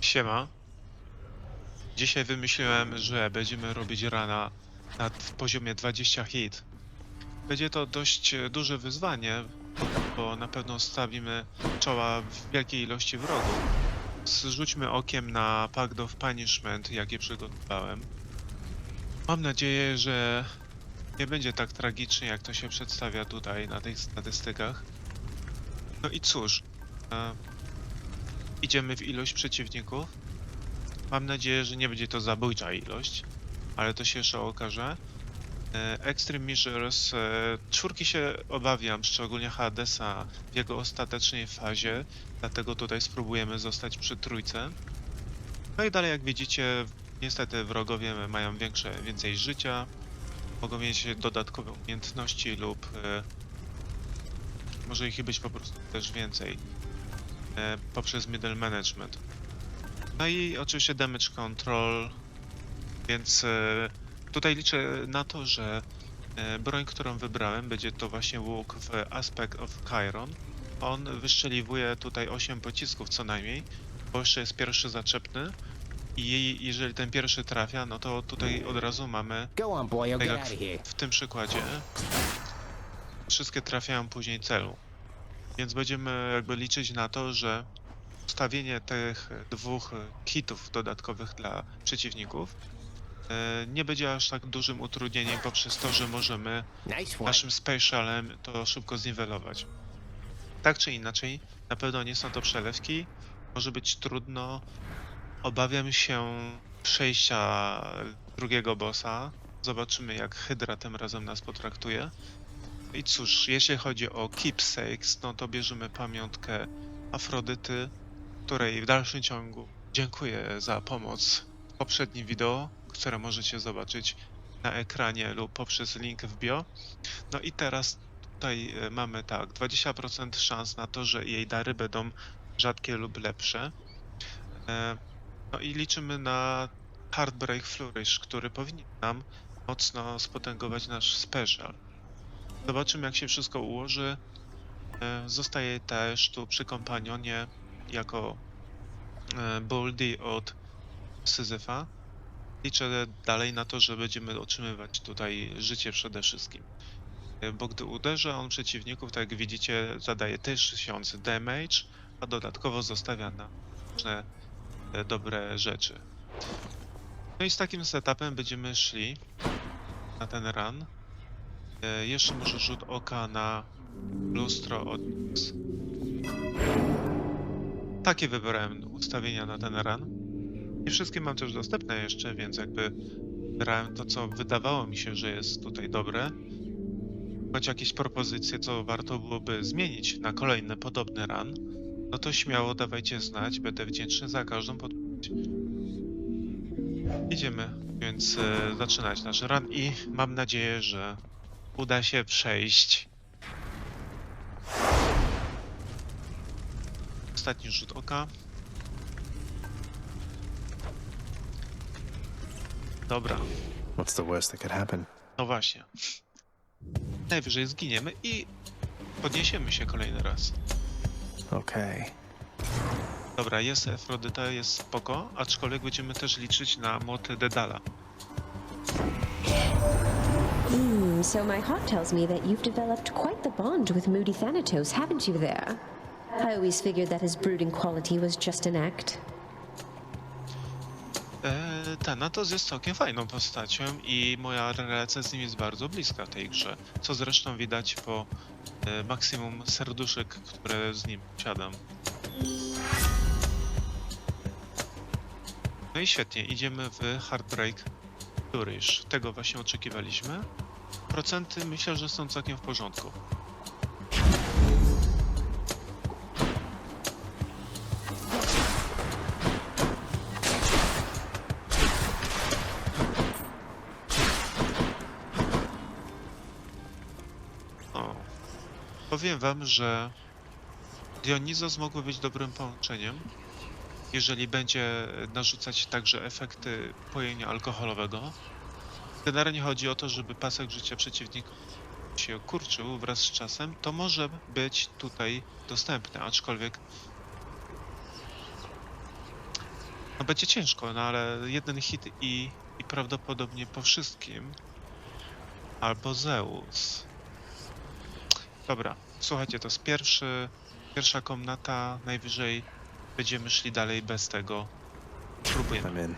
Siema. Dzisiaj wymyśliłem, że będziemy robić rana na poziomie 20 hit. Będzie to dość duże wyzwanie, bo na pewno stawimy czoła w wielkiej ilości wrogów. Rzućmy okiem na Pact of Punishment, jakie przygotowałem. Mam nadzieję, że nie będzie tak tragicznie, jak to się przedstawia tutaj na tych statystykach. No i cóż, e, idziemy w ilość przeciwników. Mam nadzieję, że nie będzie to zabójcza ilość, ale to się jeszcze okaże. Extreme Measures, czwórki się obawiam, szczególnie Hadesa w jego ostatecznej fazie, dlatego tutaj spróbujemy zostać przy trójce. No i dalej, jak widzicie, niestety wrogowie mają więcej życia, mogą mieć dodatkowe umiejętności lub może ich być po prostu też więcej poprzez middle management. No i oczywiście damage control, więc tutaj liczę na to, że broń, którą wybrałem, będzie to właśnie łuk w Aspect of Chiron. On wyszczeliwuje tutaj 8 pocisków co najmniej, bo jeszcze jest pierwszy zaczepny i jeżeli ten pierwszy trafia, no to tutaj od razu mamy, Go on, boy. I'll tak get jak out of here. w tym przykładzie, wszystkie trafiają później celu. Więc będziemy jakby liczyć na to, że ustawienie tych dwóch kitów dodatkowych dla przeciwników nie będzie aż tak dużym utrudnieniem poprzez to, że możemy Nice one. naszym specialem to szybko zniwelować. Tak czy inaczej, na pewno nie są to przelewki, może być trudno. Obawiam się przejścia drugiego bossa. Zobaczymy, jak Hydra tym razem nas potraktuje. I cóż, jeśli chodzi o keepsakes, no to bierzemy pamiątkę Afrodyty, której w dalszym ciągu dziękuję za pomoc w poprzednim wideo, które możecie zobaczyć na ekranie lub poprzez link w bio. No i teraz tutaj mamy tak, 20% szans na to, że jej dary będą rzadkie lub lepsze. No i liczymy na Heartbreak Flourish, który powinien nam mocno spotęgować nasz special. Zobaczymy, jak się wszystko ułoży. Zostaje też tu przy kompanionie jako Boldy od Syzyfa. Liczę dalej na to, że będziemy otrzymywać tutaj życie przede wszystkim. Bo gdy uderza on przeciwników, tak jak widzicie, zadaje 1000 damage, a dodatkowo zostawia nam różne dobre rzeczy. No i z takim setupem będziemy szli na ten run. Jeszcze może rzut oka na lustro od Nix. Takie wybrałem ustawienia na ten run. Nie wszystkie mam też dostępne jeszcze, więc jakby wybrałem to, co wydawało mi się, że jest tutaj dobre. Choć jakieś propozycje, co warto byłoby zmienić na kolejny podobny run, no to śmiało dawajcie znać, będę wdzięczny za każdą podpowiedź. Idziemy więc zaczynać nasz run i mam nadzieję, że uda się przejść. Ostatni rzut oka. Dobra, What's the worst that could happen? no właśnie. Najwyżej zginiemy i podniesiemy się kolejny raz. Okay. Dobra, jest Afrodyta, jest spoko, aczkolwiek będziemy też liczyć na młoty Dedala. So my heart tells me that you've developed quite the bond with Moody Thanatos, haven't you there? I always figured that his brooding quality was just an act. Thanatos jest całkiem fajną postacią i moja relacja z nim jest bardzo bliska w tej grze, co zresztą widać po maksimum serduszek, które z nim posiadam. No i świetnie, idziemy w Heartbreak Flourish. Tego właśnie oczekiwaliśmy. Procenty myślę, że są całkiem w porządku. O, powiem wam, że Dionizos mogły być dobrym połączeniem, jeżeli będzie narzucać także efekty pojenia alkoholowego. Generalnie chodzi o to, żeby pasek życia przeciwnika się kurczył wraz z czasem, to może być tutaj dostępne, aczkolwiek No będzie ciężko, no ale jeden hit i prawdopodobnie po wszystkim. Albo Zeus. Dobra, słuchajcie, to jest pierwsza komnata, najwyżej będziemy szli dalej bez tego. Spróbujemy. I'm in.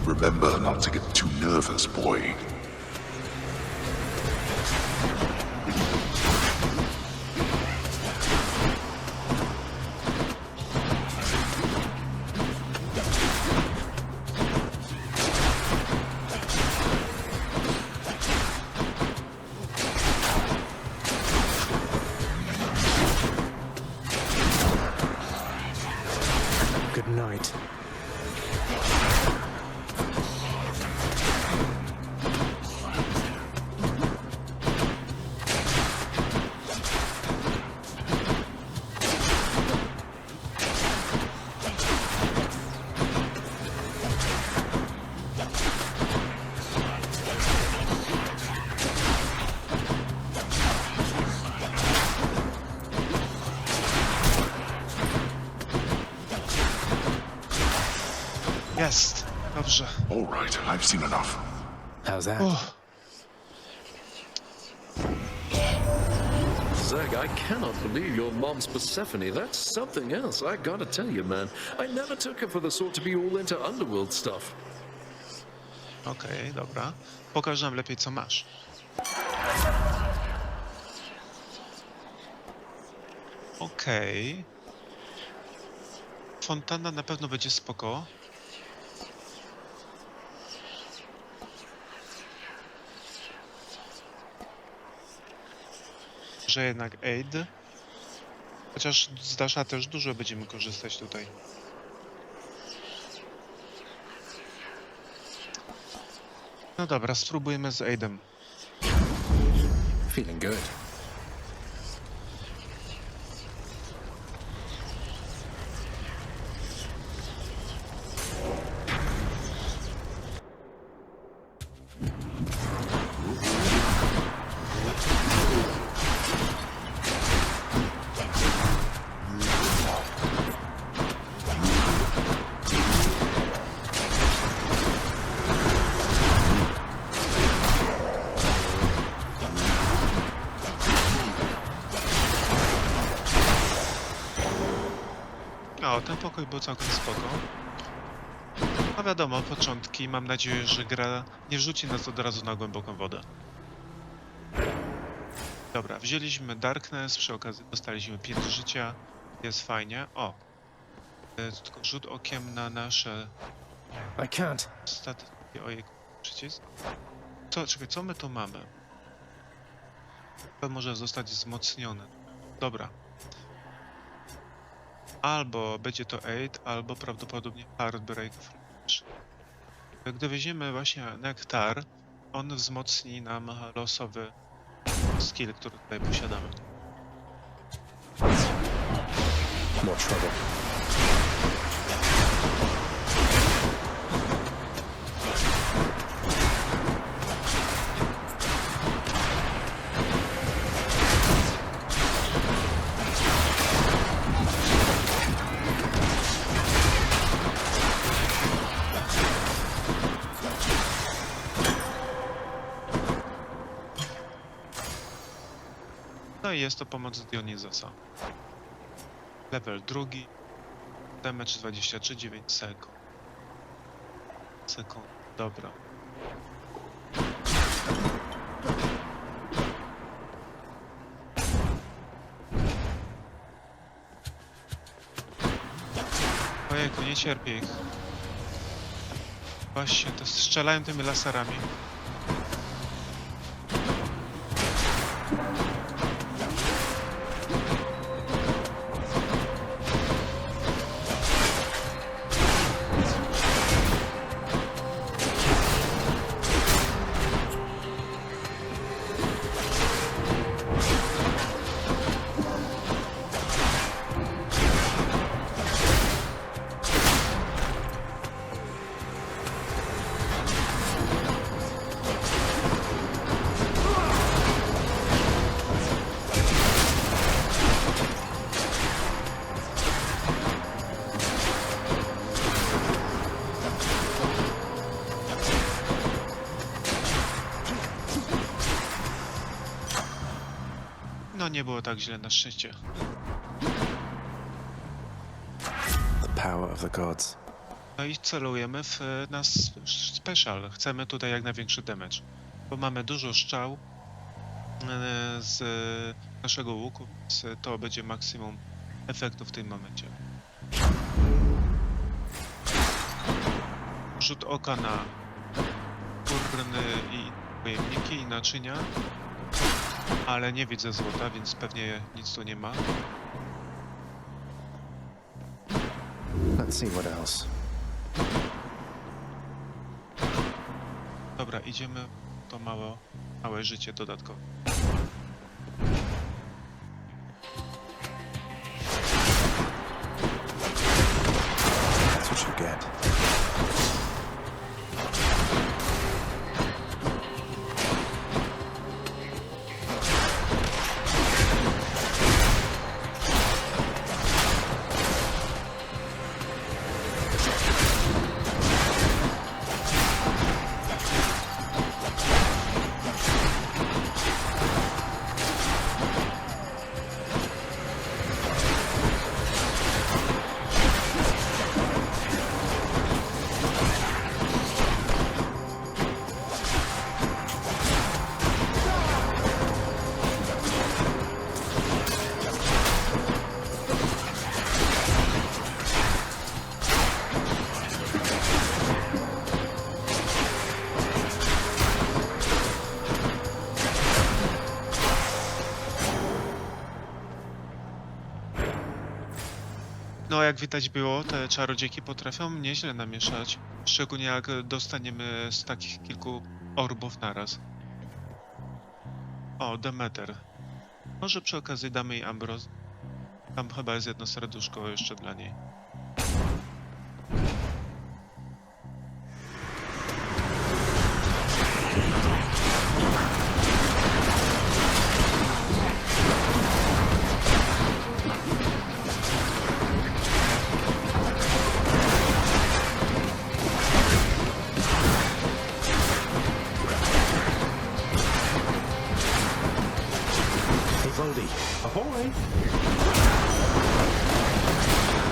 Remember not to get too nervous, boy. Good night. Jest! Dobrze. All right, I've seen enough. How's that? Uff. Zeg, I cannot believe your mom's Persephone. That's something else, I gotta tell you, man. I never took her for the sort to be all into underworld stuff. Okej, dobra. Pokaż nam lepiej, co masz. Okej. Fontana na pewno będzie spoko. Że jednak aid. Chociaż z Dasha też dużo będziemy korzystać tutaj. No dobra, spróbujemy z aidem. Feeling good. O, ten pokój był całkiem spoko. No wiadomo, początki. Mam nadzieję, że gra nie wrzuci nas od razu na głęboką wodę. Dobra, wzięliśmy Darkness, przy okazji dostaliśmy 5 życia. Jest fajnie. O! Tylko rzut okiem na nasze I can't. statki. Ojej, przycisk. Czekaj, co my tu mamy? To może zostać wzmocnione. Dobra. Albo będzie to aid, albo prawdopodobnie Heartbreak Flash. Gdy weźmiemy właśnie nektar, on wzmocni nam losowy skill, który tutaj posiadamy. More trouble. No i jest to pomoc Dionizosa. Level 2. Damage 23, 9 sekund. Dobra. Ojejku, nie cierpię ich. Właśnie, to strzelają tymi laserami. No nie było tak źle na szczęście. The power of the gods. No i celujemy w nasz special. Chcemy tutaj jak największy damage. Bo mamy dużo strzał z naszego łuku, więc to będzie maksimum efektu w tym momencie. Rzut oka na urny i pojemniki i naczynia. Ale nie widzę złota, więc pewnie nic tu nie ma. Let's see what else. Dobra, idziemy to małe życie dodatkowe. That's what you get. No, jak widać było, te czarodziejki potrafią nieźle namieszać. Szczególnie jak dostaniemy z takich kilku orbów naraz. O, Demeter. Może przy okazji damy jej Ambros. Tam chyba jest jedno serduszko jeszcze dla niej. Hey, Bodhi. Ahoy!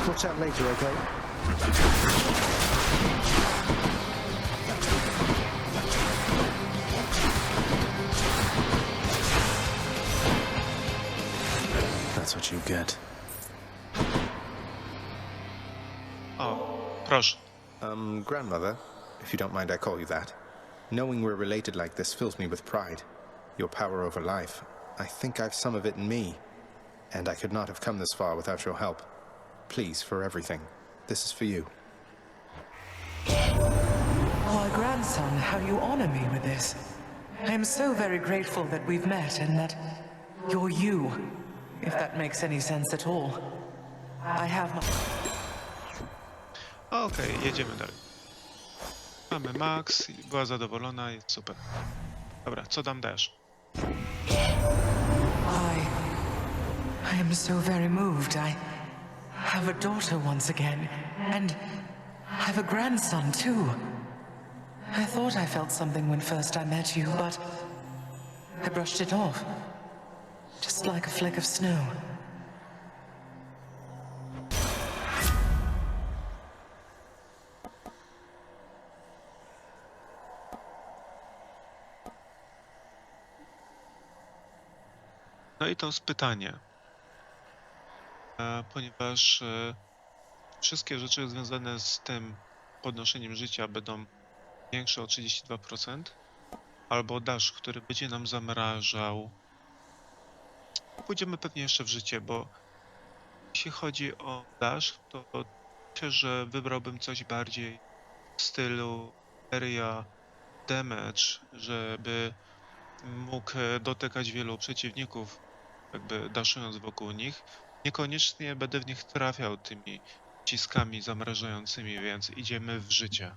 Watch out later, okay? That's what you get. O, proszę. Grandmother, if you don't mind I call you that. Knowing we're related like this fills me with pride. Your power over life. I think I've some of it in me. And I could not have come this far without your help. Please, for everything. This is for you. My grandson, how you honor me with this. I am so very grateful that we've met and that you're you, if that makes any sense at all. I have my... Okej, jedziemy dalej. Mamy Max, była zadowolona, jest super. Dobra, co tam dasz? I am so very moved. I have a daughter once again, and have a grandson too. I thought I felt something when first I met you, but I brushed it off. Just like a flake of snow. No i to jest pytanie. Ponieważ wszystkie rzeczy związane z tym podnoszeniem życia będą większe o 32%, albo dash, który będzie nam zamrażał. Pójdziemy pewnie jeszcze w życie, bo jeśli chodzi o dash, to myślę, że wybrałbym coś bardziej w stylu area damage, żeby mógł dotykać wielu przeciwników, jakby daszując wokół nich. Niekoniecznie będę w nich trafiał tymi ciskami zamrażającymi, więc idziemy w życie.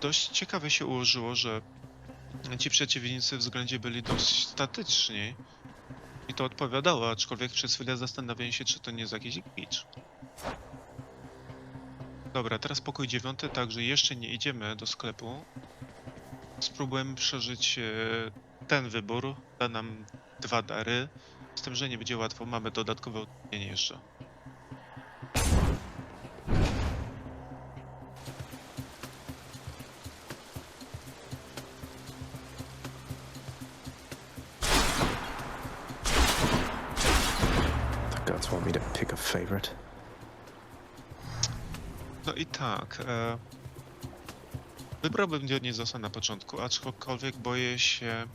dość ciekawie się ułożyło, że ci przeciwnicy względnie byli dość statyczni i to odpowiadało, aczkolwiek przez chwilę zastanawiałem się, czy to nie jest jakiś glitch. Dobra, teraz pokój 9, także jeszcze nie idziemy do sklepu. Spróbujemy przeżyć ten wybór, da nam 2 dary, z tym, że nie będzie łatwo, mamy dodatkowe utrudnienie jeszcze. The gods want me to pick a favorite. No i tak, wybrałbym Dionizosa na początku, aczkolwiek boję się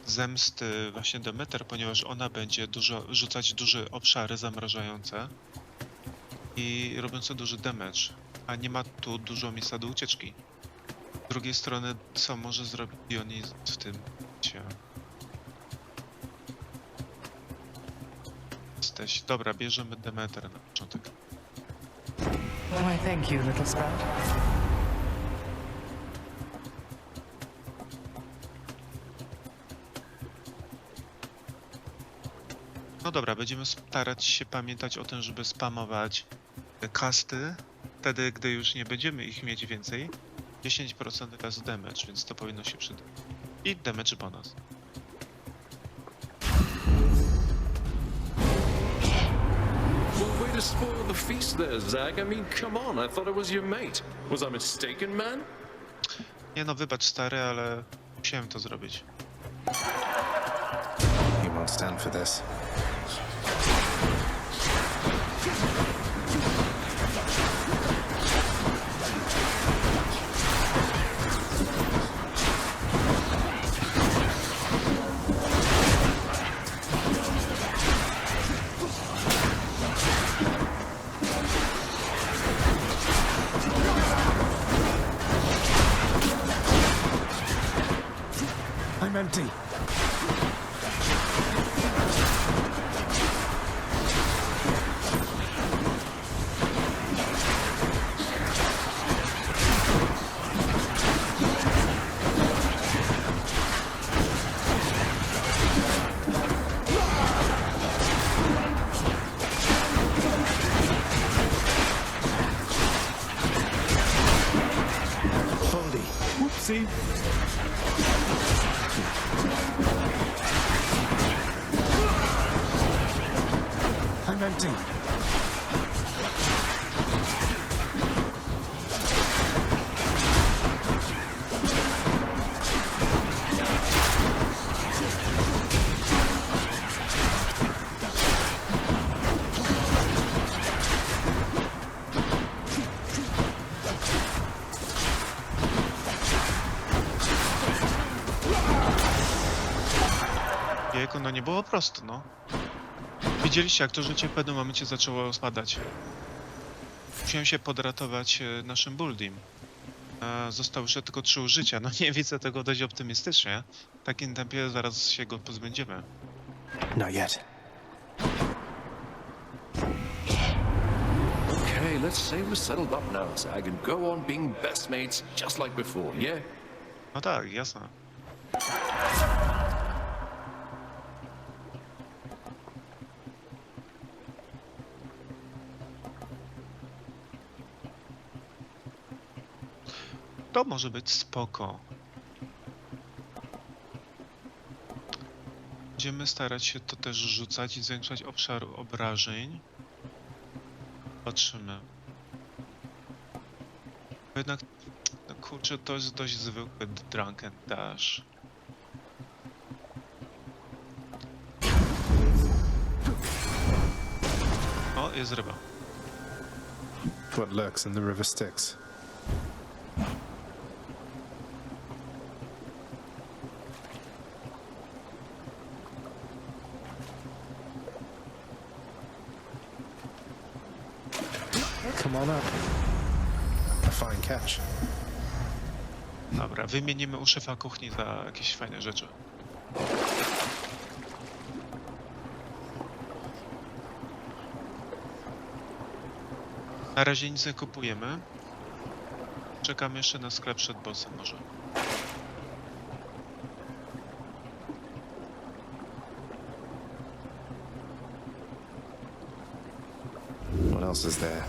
zemsty właśnie Demeter, ponieważ ona będzie rzucać duże obszary zamrażające i robiące duży damage, a nie ma tu dużo miejsca do ucieczki. Z drugiej strony, co może zrobić Dionizos w tym momencie? Dobra, bierzemy Demeter na początek. Why, thank you, little sprout. No dobra, będziemy starać się pamiętać o tym, żeby spamować te kasty, wtedy gdy już nie będziemy ich mieć więcej. 10% raz damage, więc to powinno się przydać. I damage bonus. Well, way to spoil the feast there, Zag. I mean, come on, I thought I was your mate. Was I mistaken, man? Nie no, wybacz stary, ale musiałem to zrobić. He won't stand for this. I'm empty. Baldy. Whoopsie. I'm empty. Jejku, no nie było prosto, no. Widzieliście, jak to życie w pewnym momencie zaczęło spadać. Musiałem się podratować naszym Buldim. Zostało jeszcze tylko 3 życia. No nie widzę tego dość optymistycznie. W takim tempie zaraz się go pozbędziemy. Not yet. Okay, let's say we're settled up now, Zag, and go on being best mates just like before, yeah? No tak, jasne. To może być spoko. Będziemy starać się to też rzucać i zwiększać obszar obrażeń. Patrzymy. Bo jednak, no kurczę, to jest dość zwykły Drunken Dash. O, jest ryba. What lurks in the river Styx? Come on up. A fine catch. Dobra, wymienimy u szefa kuchni za jakieś fajne rzeczy. Na razie nic nie kupujemy. Czekam jeszcze na sklep przed bossem może. What else is there?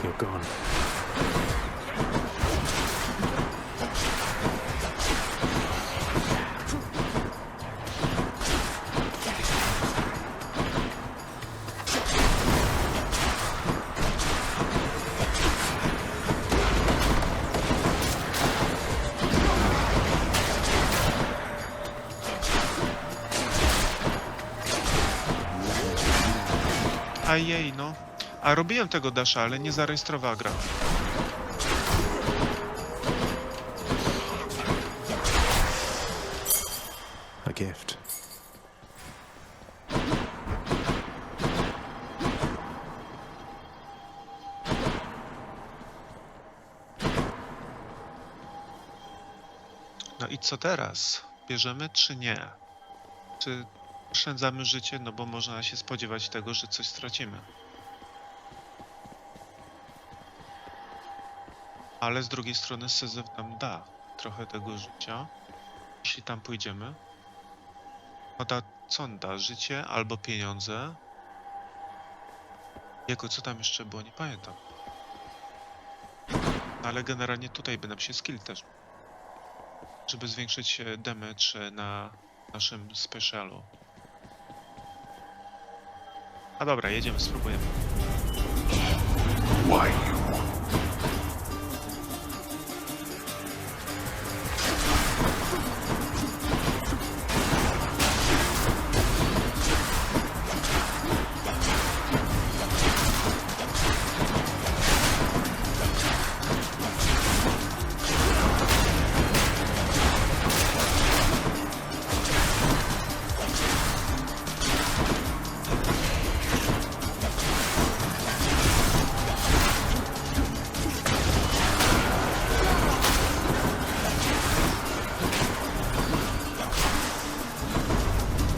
You're gone. Ajej, no. A robiłem tego dasha, ale nie zarejestrowała gra. A gift. No i co teraz? Bierzemy czy nie? Czy oszczędzamy życie? No bo można się spodziewać tego, że coś stracimy. Ale z drugiej strony Syzyf nam da trochę tego życia, jeśli tam pójdziemy. No da, co on da? Życie albo pieniądze? Jego, co tam jeszcze było? Nie pamiętam. No ale generalnie tutaj by nam się skill też, żeby zwiększyć damage na naszym specialu. A dobra, jedziemy, spróbujemy. Why you?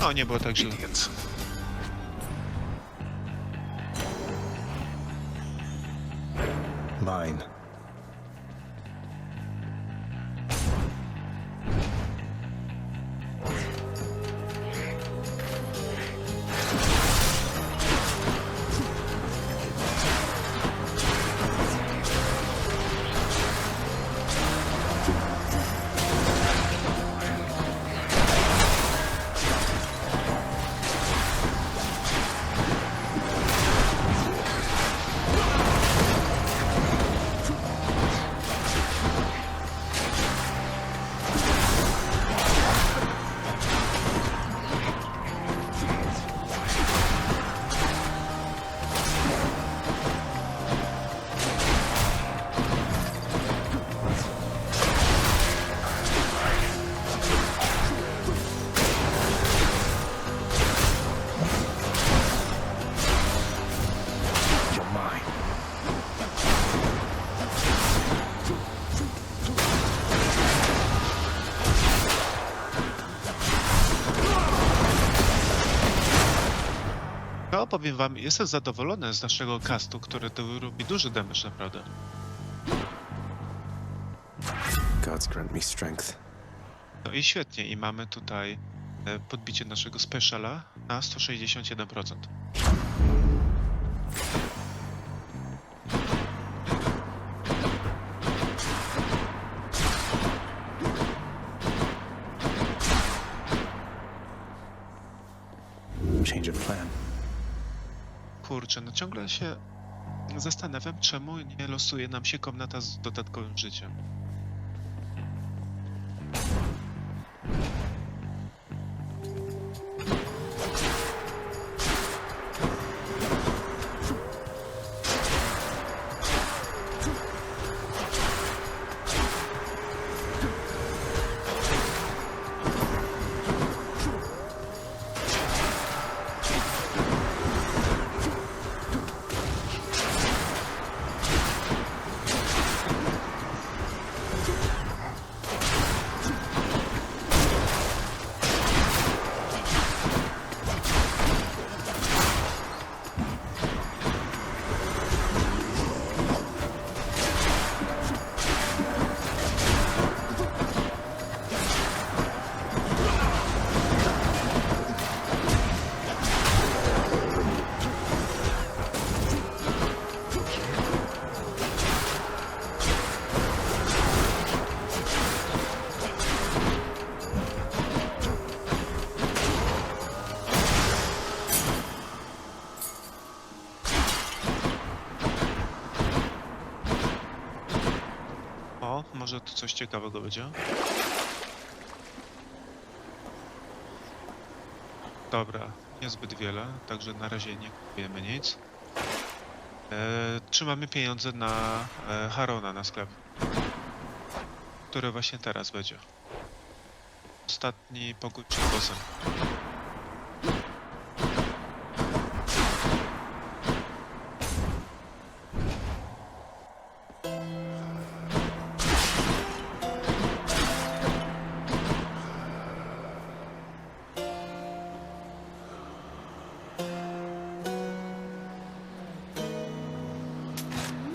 No, nie było tak źle. Idiots. Mine. You're mine. No, powiem wam, jestem zadowolony z naszego castu, który tu robi duży damage naprawdę. Gods grant me strength. No i świetnie, i mamy tutaj podbicie naszego speciala na 161%. Change of plan. Kurczę, no ciągle się zastanawiam, czemu nie losuje nam się komnata z dodatkowym życiem. O, może tu coś ciekawego będzie. Dobra, niezbyt wiele, także na razie nie kupujemy nic. Trzymamy pieniądze na Harona, na sklep, który właśnie teraz będzie. Ostatni pokój przed bossem.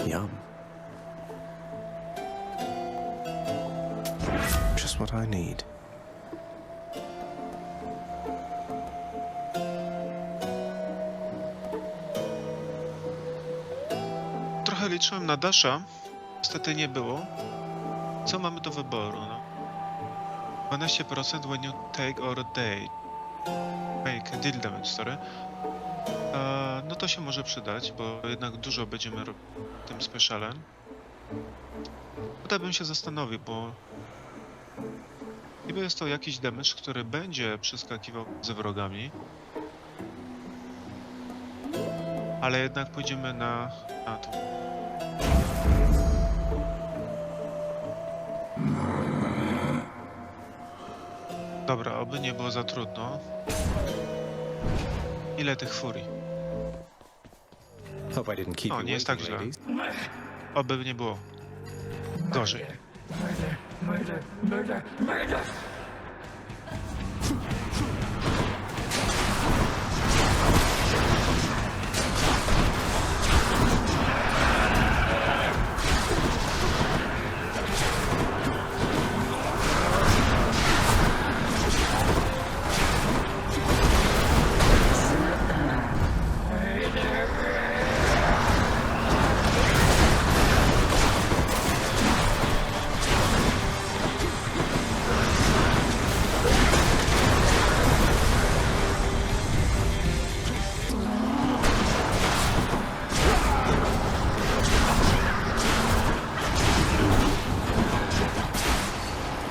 Yum. Just what I need. Trochę liczyłem na Dasha, niestety nie było. Co mamy do wyboru, no? 12% when you take or make deal damage, sorry. No to się może przydać, bo jednak dużo będziemy robić tym specialem. Tutaj bym się zastanowił, bo niby jest to jakiś damage, który będzie przeskakiwał ze wrogami. Ale jednak pójdziemy na to. Dobra, oby nie było za trudno. Ile tych furii? Hope I didn't keep O, you nie jest tak waiting, źle. ladies. Oby nie było gorzej.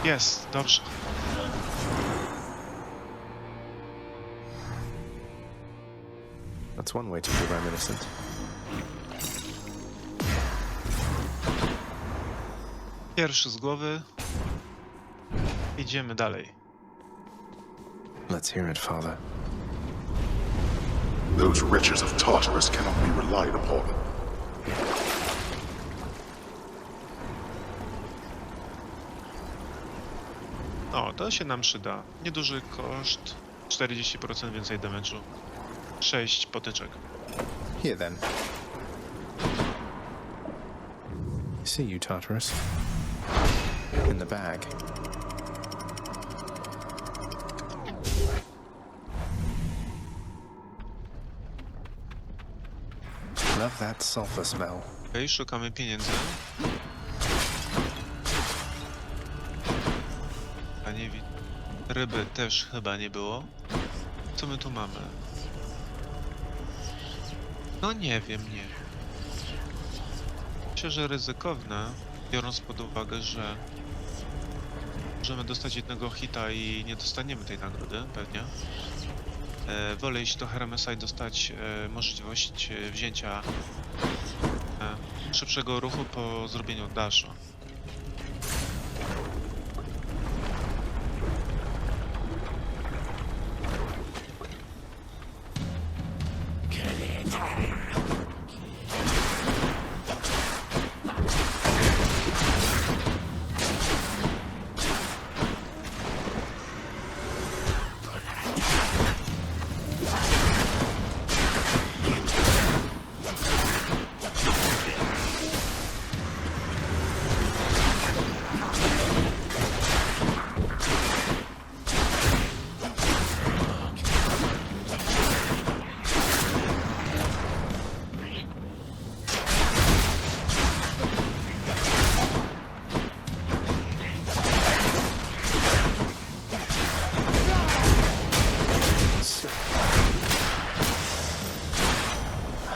Jest, dobrze. That's one way to prove I'm innocent. Pierwszy z głowy. Idziemy dalej. Let's hear it, Father. Those wretches of Tartarus cannot be relied upon. O, to się nam przyda. Nieduży koszt, 40% więcej damage'u. 6 potyczek. Here then. See you, Tartarus. In the bag. Love that sulfur smell. Okej, szukamy pieniędzy. A nie widzę. Ryby też chyba nie było. Co my tu mamy? No nie wiem, nie wiem. Myślę, że ryzykowne, biorąc pod uwagę, że możemy dostać jednego hita i nie dostaniemy tej nagrody, pewnie. Wolę iść do Hermesa i dostać możliwość wzięcia szybszego ruchu po zrobieniu dasha.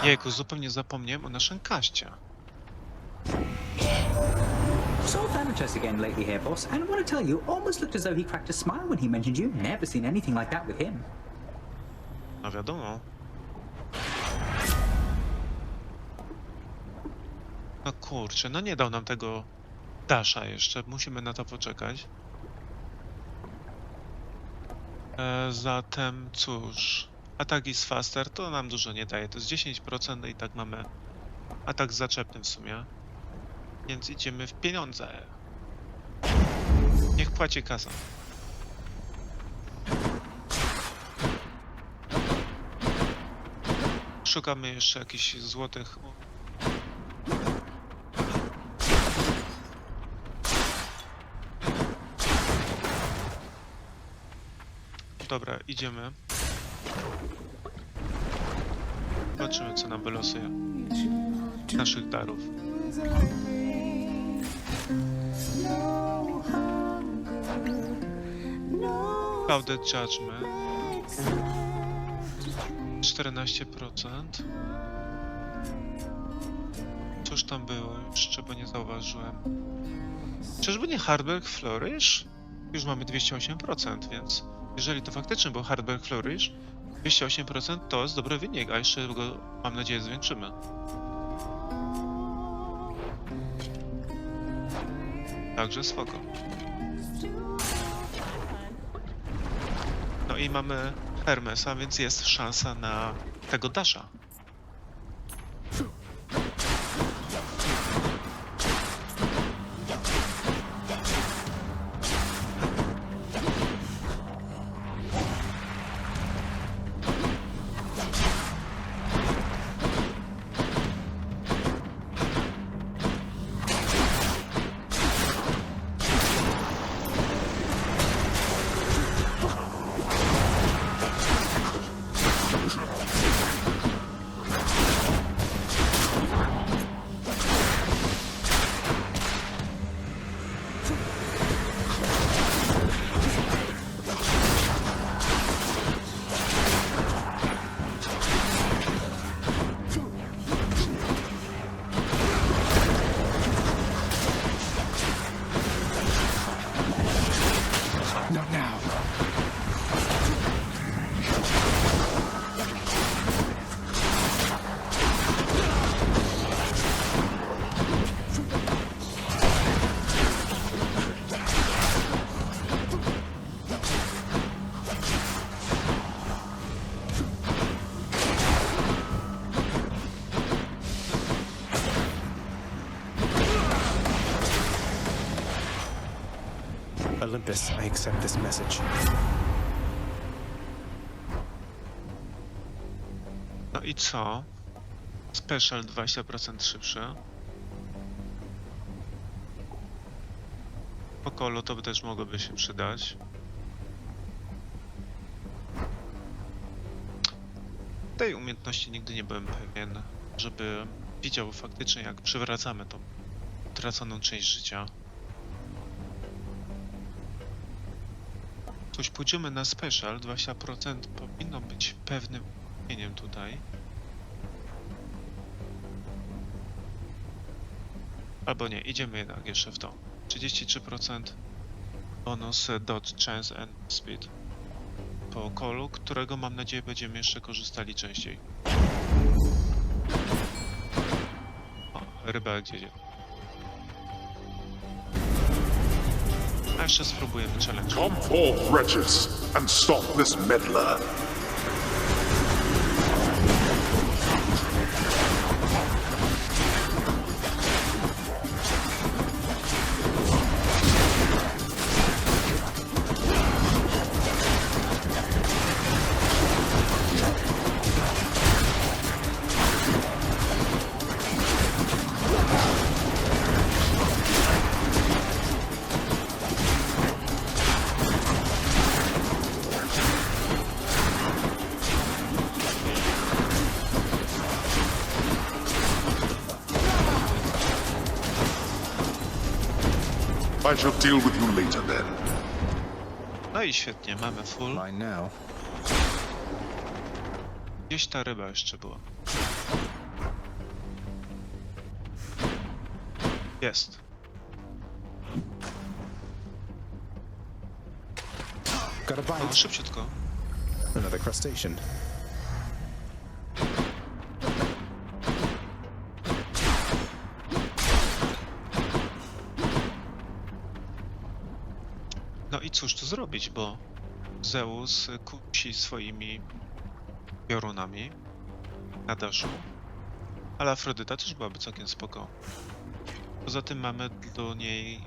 Jejku, zupełnie zapomniałem o naszym kaście. Saw Thanatos again lately here, boss, and want to tell you, almost looked as though he cracked a smile when he mentioned you. Never seen anything like that with him. No wiadomo. No kurczę, no nie dał nam tego dasha jeszcze, musimy na to poczekać. Zatem cóż, atak is faster to nam dużo nie daje, to jest 10% i tak mamy atak zaczepny w sumie. Więc idziemy w pieniądze. Niech płaci kasa. Szukamy jeszcze jakichś złotych. Dobra, idziemy. Zobaczymy, co nam wylosuje. Naszych darów. Clouded Judgment. 14%. Cóż tam było jeszcze, bo nie zauważyłem. Czyżby nie Hardberg Flourish? Już mamy 208%, więc jeżeli to faktycznie był Hardberg Flourish, 208% to jest dobry wynik, a jeszcze go, mam nadzieję, zwiększymy. Także spoko. No i mamy Hermesa, więc jest szansa na tego dasha. Not now. Olympus, I accept this message. No i co? Special 20% szybszy. Po kolu to też mogłoby się przydać. Tej umiejętności nigdy nie byłem pewien, żeby widział faktycznie, jak przywracamy tą utraconą część życia. Coś pójdziemy na special, 20% powinno być pewnym ułatwieniem tutaj. Albo nie, idziemy jednak jeszcze w to. 33% bonus dodge, chance and speed. Po callu, którego mam nadzieję będziemy jeszcze korzystali częściej. O, ryba gdzie idzie. A jeszcze spróbujemy challenge. Come forth, wretches, and stop this meddler. I shall deal with you later then. No i świetnie, mamy full. Mine now. Gdzieś ta ryba jeszcze była. Jest. Got a O, bite. szybciutko. Another crustacean. No i cóż tu zrobić, bo Zeus kusi swoimi piorunami na deszczu, ale Afrodyta też byłaby całkiem spoko. Poza tym mamy do niej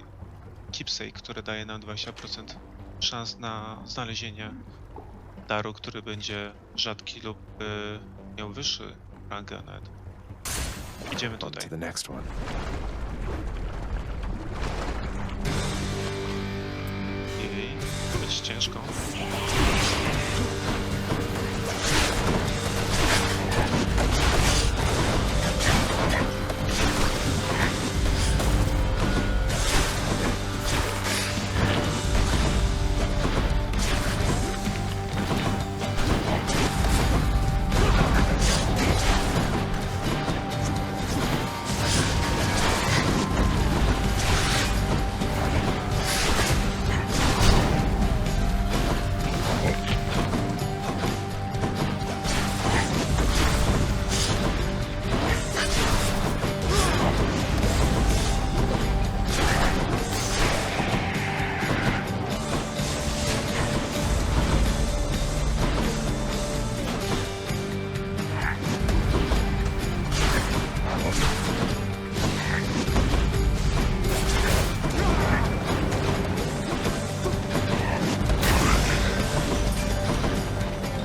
Keepsake, które daje nam 20% szans na znalezienie daru, który będzie rzadki lub miał wyższy rangę nawet. Idziemy On to tutaj. the next one. Jej, być ciężko.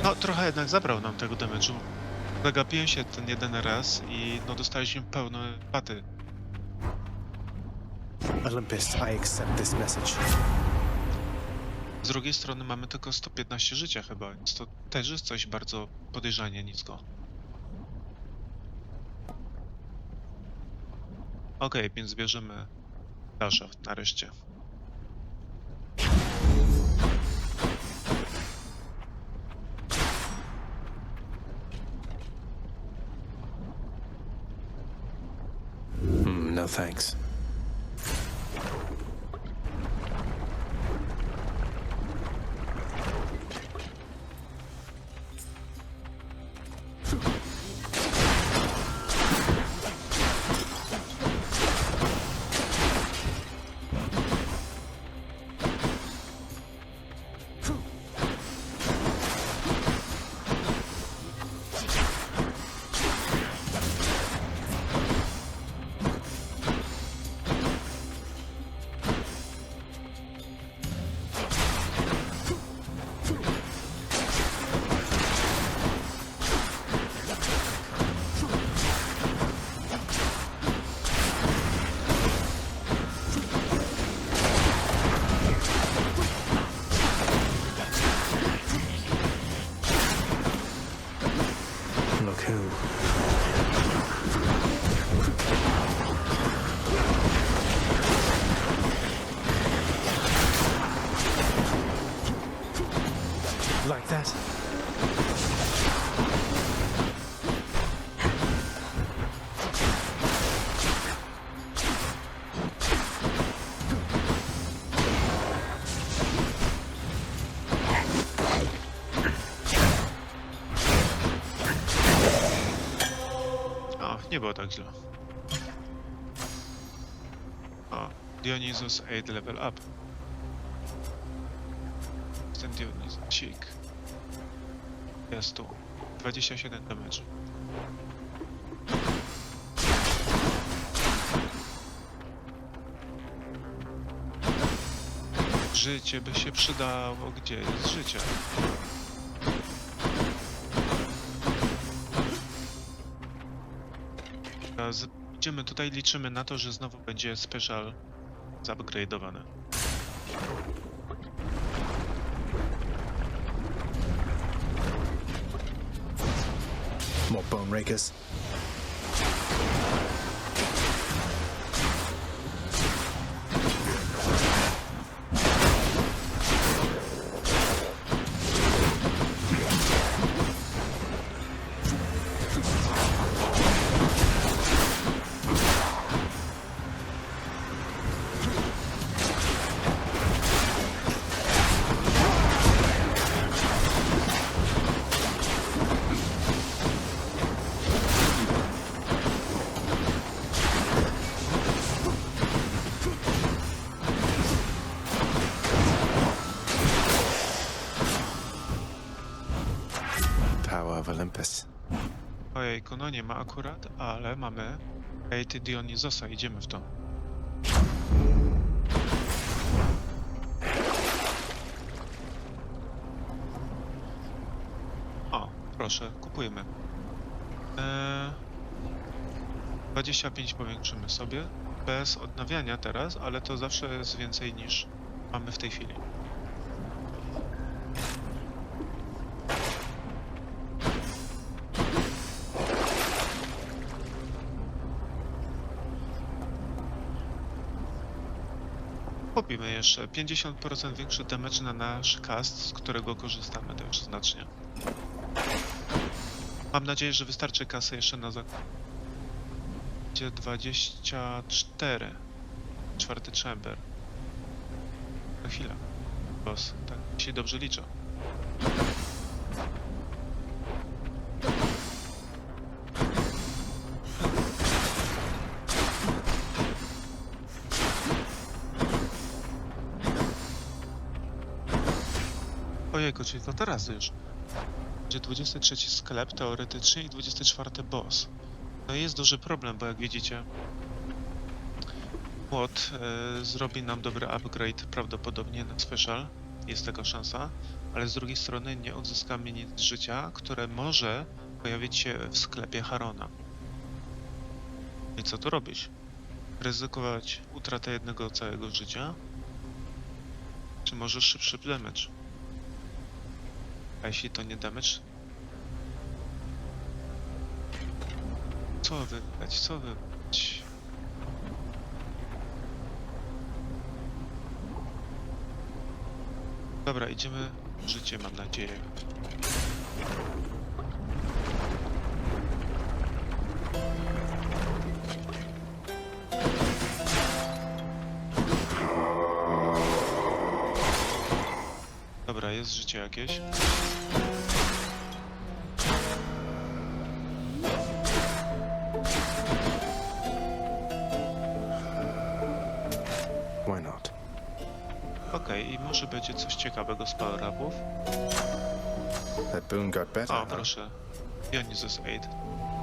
No, trochę jednak zabrał nam tego damage'u. Zagapiłem się ten jeden raz i no dostaliśmy pełne paty. Olympus, I accept this message. Z drugiej strony mamy tylko 115 życia chyba, więc to też jest coś bardzo podejrzanie nisko. Okej, więc bierzemy Dasha nareszcie. No thanks. Look who. Like that. Nie było tak źle. O, Dionysus 8 level up. Ten Dionysik. Jest tu. 27 damage. Życie by się przydało. Gdzie jest życie? Teraz idziemy tutaj, liczymy na to, że znowu będzie special zupgrade'owany. More bone rakers. Power of Olympus. Ojejku, no nie ma akurat, ale mamy Hejty Dionysosa, idziemy w to. O, proszę, kupujemy. 25 powiększymy sobie, bez odnawiania teraz, ale to zawsze jest więcej niż mamy w tej chwili. Kupimy jeszcze 50% większy damage na nasz cast, z którego korzystamy też znacznie. Mam nadzieję, że wystarczy kasy jeszcze na zakup. Będzie 24. Czwarty chamber. Na chwilę. Boss, tak się dobrze liczę. Ojejku, czyli to teraz już. Będzie 23 sklep teoretycznie i 24 boss. No i jest duży problem, bo jak widzicie, młot zrobi nam dobry upgrade prawdopodobnie na special. Jest taka szansa, ale z drugiej strony nie odzyskamy nic życia, które może pojawić się w sklepie Harona. I co tu robić? Ryzykować utratę jednego całego życia? Czy może szybszy damage? A jeśli to nie damage? Co wybrać? Co wybrać? Dobra, idziemy w życie, mam nadzieję. Dobra, jest życie jakieś. Why not? Okej, i może będzie coś ciekawego z power-upów. That boon got better. O, huh? proszę. Dionysus 8.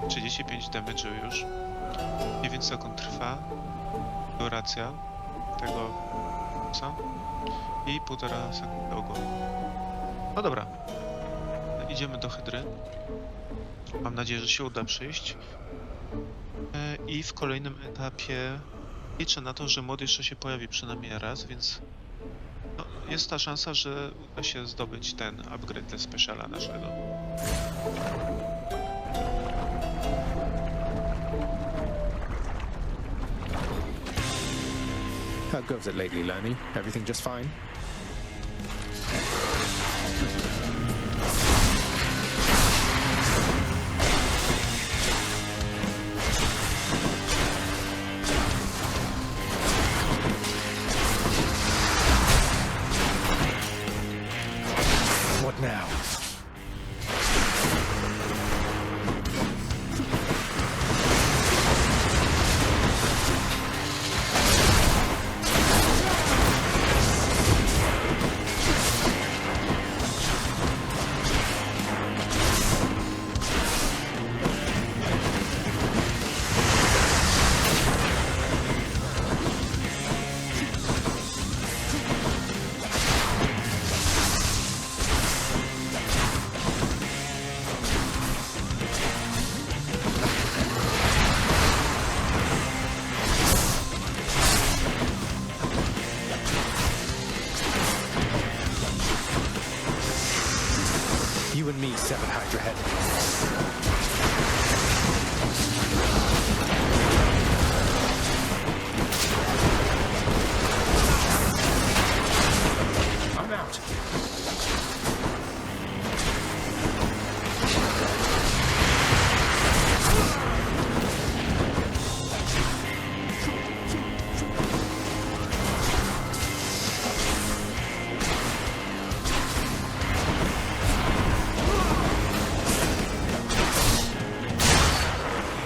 35 damage'u już. 9 sekund trwa duracja tego bossa. I 1,5 sekundy ogólnie. No dobra. Idziemy do Hydry. Mam nadzieję, że się uda przyjść. I w kolejnym etapie liczę na to, że mod jeszcze się pojawi przynajmniej raz, więc no, jest ta szansa, że uda się zdobyć ten upgrade dla speciala naszego. How goes it lately, Lani? Everything just fine? What now? and me, Seven Hydra Head. I'm out.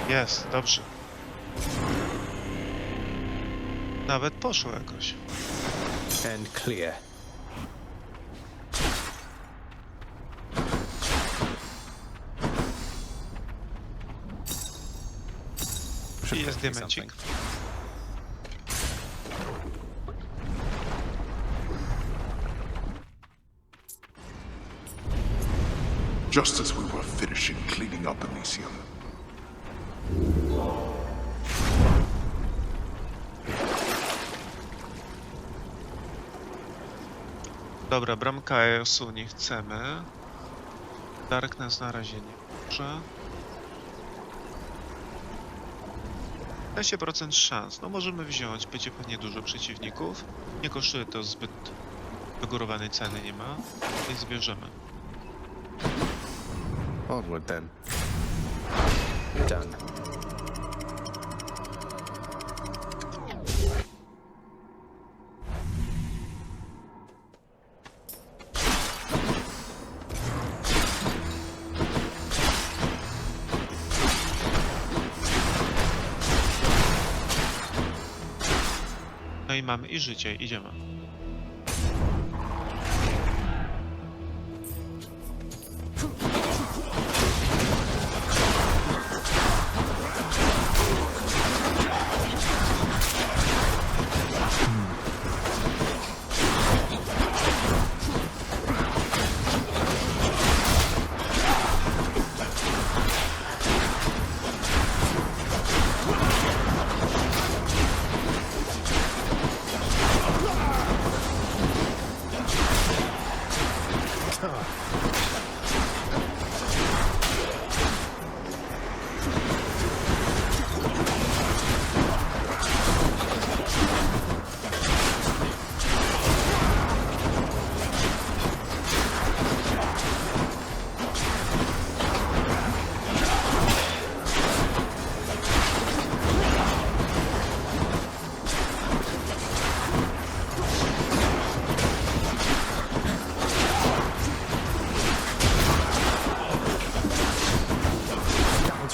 Jest, dobrze. Nawet poszło jakoś. And clear. I jest diamencik. Just as we were finishing cleaning up Elysium, Dobra, bramka EOS-u nie chcemy. Darkness na razie nie może. 15% szans. No możemy wziąć, będzie pewnie dużo przeciwników. Nie kosztuje to zbyt wygórowanej ceny, nie ma, więc bierzemy. Onward then. Done. No i mamy i życie, idziemy.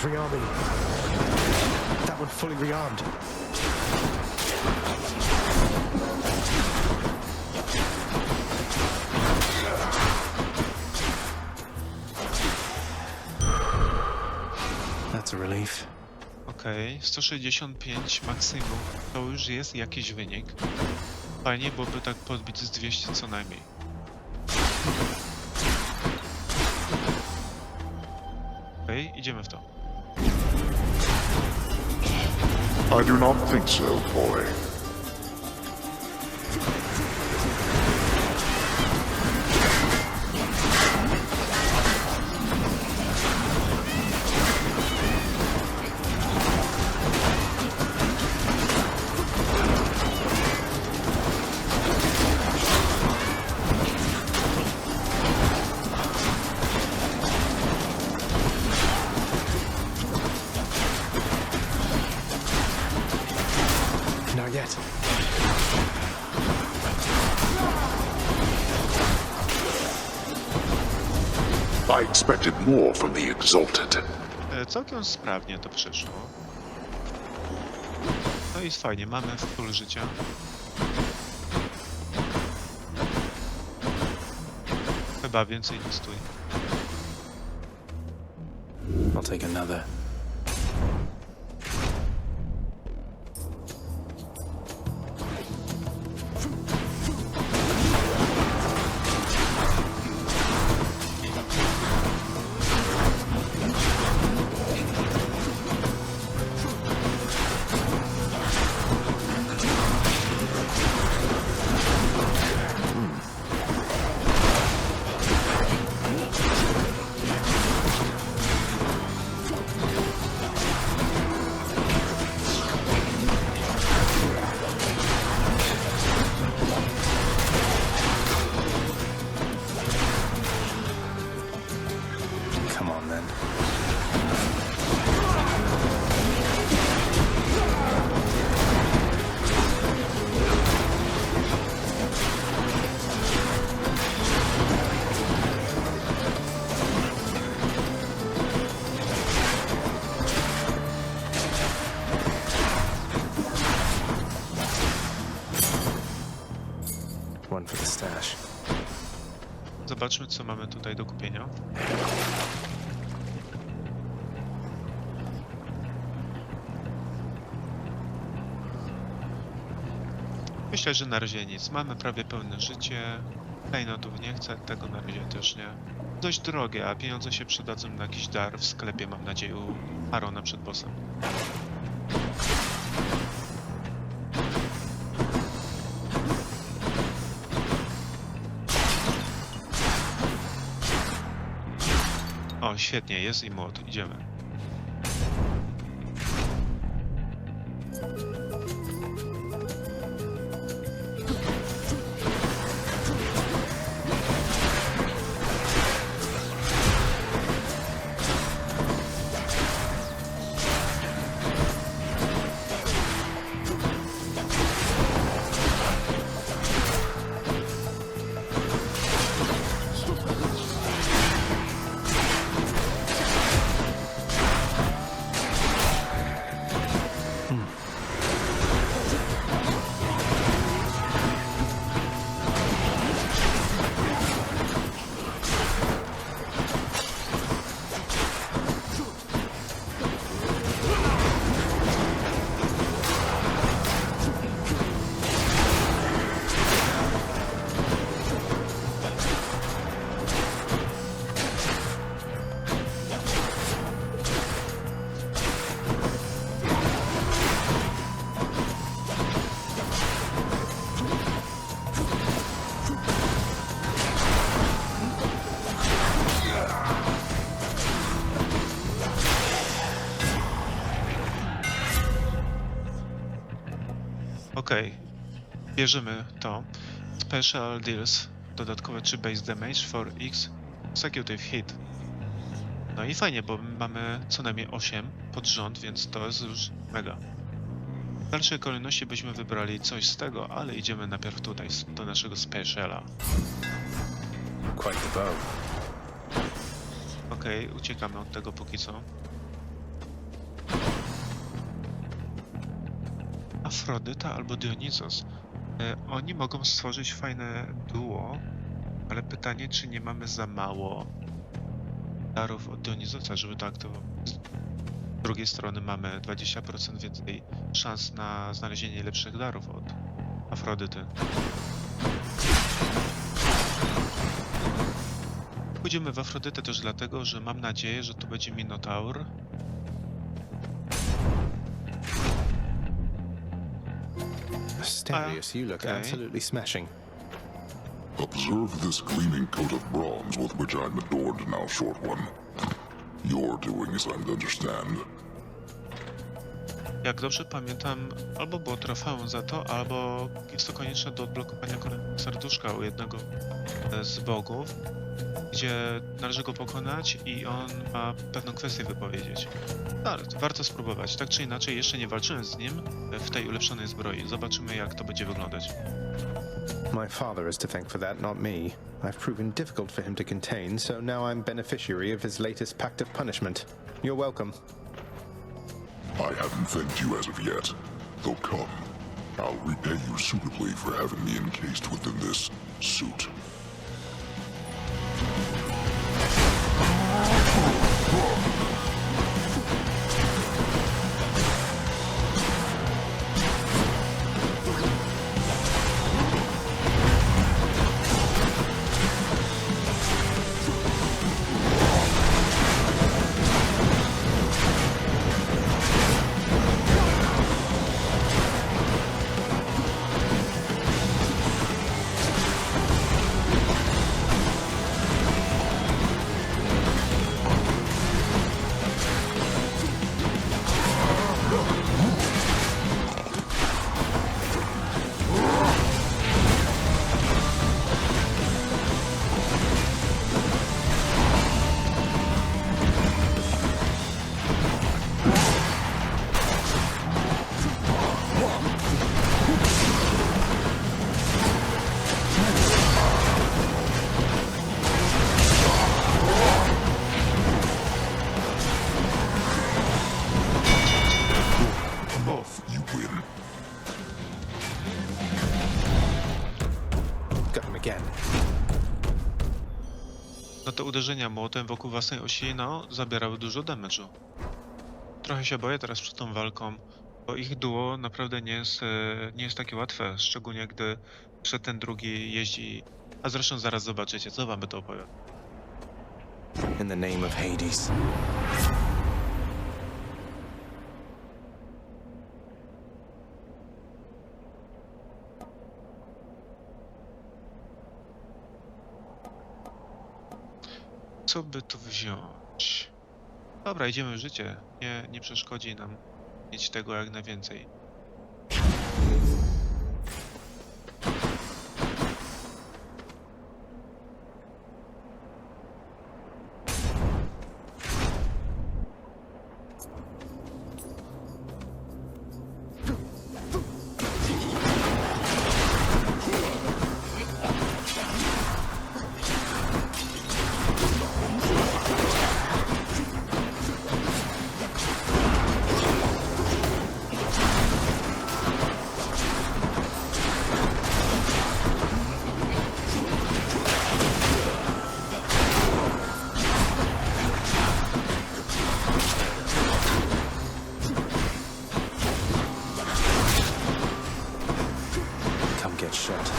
Rearming. That one fully rearmed. That's a relief. Okej, 165 maksimum. To już jest jakiś wynik. Fajnie byłoby tak podbić z 200 co najmniej. Okej, idziemy w to. I do not think so, boy. Not yet. I expected more from the Exalted. Całkiem sprawnie to przeszło. No i jest fajnie, mamy full życia. Chyba więcej nie stój. I'll take another. smash. Zobaczmy, co mamy tutaj do kupienia. Myślę, że na razie nic. Mamy prawie pełne życie. Klejnotów nie chcę, tego na razie też nie. Dość drogie, a pieniądze się przydadzą na jakiś dar w sklepie, mam nadzieję, u Arona przed bossem. O, świetnie, jest i młot, idziemy. Okej, bierzemy to. Special Deals, dodatkowe 3 base damage for X consecutive hit. No i fajnie, bo mamy co najmniej 8 pod rząd, więc to jest już mega. W dalszej kolejności byśmy wybrali coś z tego, ale idziemy najpierw tutaj, do naszego Speciala. Quite the bow. Okej, uciekamy od tego póki co. Afrodyta albo Dionizos. Oni mogą stworzyć fajne duo, ale pytanie, czy nie mamy za mało darów od Dionizosa, żeby to aktywować. Z drugiej strony mamy 20% więcej szans na znalezienie lepszych darów od Afrodyty. Pójdziemy w Afrodytę też dlatego, że mam nadzieję, że to będzie Minotaur. Asterius, you look Okay. absolutely smashing. Observe this gleaming coat of bronze with which I'm adorned now, Short One. You're doing as I understand. Jak dobrze pamiętam, albo było trofeum za to, albo jest to konieczne do odblokowania kolejnego serduszka u jednego z bogów, gdzie należy go pokonać i on ma pewną kwestię wypowiedzieć. Ale warto spróbować. Tak czy inaczej, jeszcze nie walczyłem z nim w tej ulepszonej zbroi. Zobaczymy, jak to będzie wyglądać. My father is to thank for that, not me. I've proven difficult for him to contain, so now I'm beneficiary of his latest pact of punishment. You're welcome. I haven't thanked you as of yet. Though come, I'll repay you suitably for having me encased within this suit. No te uderzenia młotem wokół własnej osi, no, zabierały dużo damage'u. Trochę się boję teraz przed tą walką, bo ich duo naprawdę nie jest takie łatwe, szczególnie gdy przed ten drugi jeździ. A zresztą zaraz zobaczycie, co wam by to opowiem. In the name of Hades. Co by tu wziąć? Dobra, idziemy w życie. Nie przeszkodzi nam mieć tego jak najwięcej. Come get shot.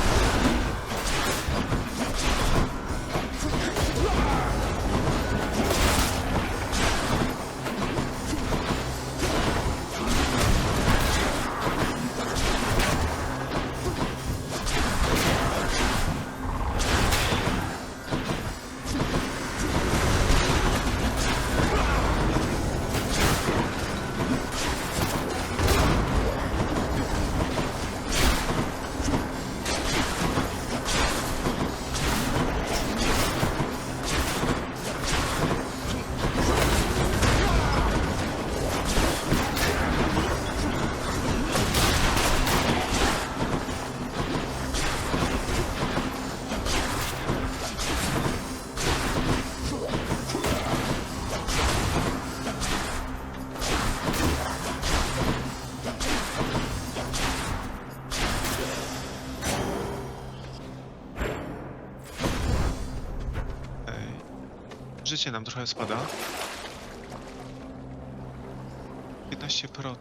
Życie nam trochę spada.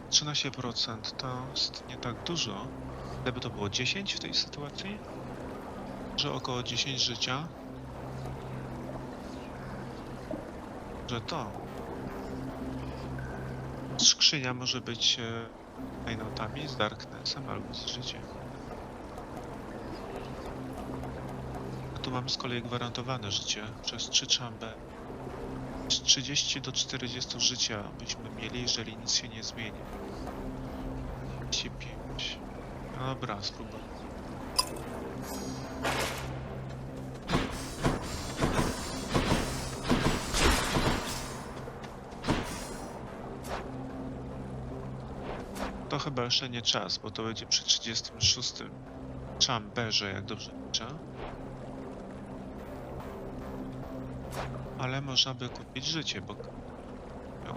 13% to jest nie tak dużo. Gdyby to było 10 w tej sytuacji? Że około 10 życia? Że to. Skrzynia może być klejnotami z Darknessem albo z życiem. A tu mamy z kolei gwarantowane życie przez 3 chambę. Z 30 do 40 życia byśmy mieli, jeżeli nic się nie zmieni. 35. Dobra, spróbuj. To chyba jeszcze nie czas, bo to będzie przy 36 chamberze, jak dobrze liczę. Ale można by kupić życie, bo... No.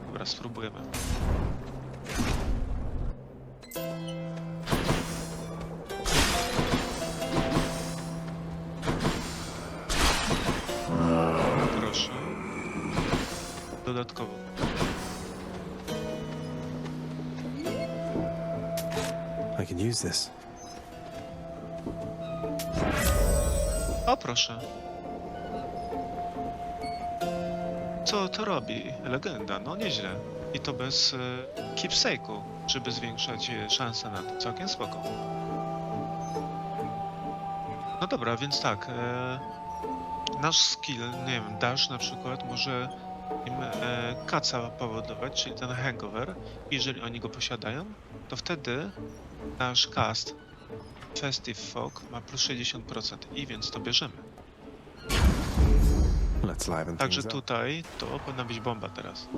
Dobra, spróbujemy. Proszę. Dodatkowo. I can use this. O, proszę. Co to robi? Legenda, no nieźle. I to bez keepsake'u, żeby zwiększać szanse na to. Całkiem spoko. No dobra, więc tak. Nasz skill, nie wiem, dash na przykład może im kaca powodować, czyli ten hangover. Jeżeli oni go posiadają, to wtedy nasz cast Festive Fog ma plus 60% i więc to bierzemy. Let's liven Także things up. tutaj to powinna być bomba teraz.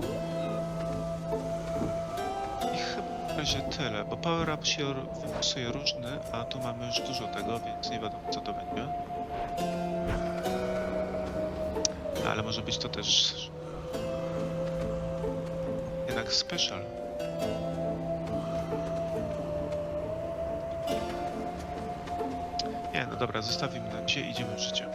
I chyba w razie tyle, bo power up się wypisuje różny, a tu mamy już dużo tego, więc nie wiadomo co to będzie. No, ale może być to też jednak special. Nie, no dobra, zostawimy na dzisiaj, idziemy w życie.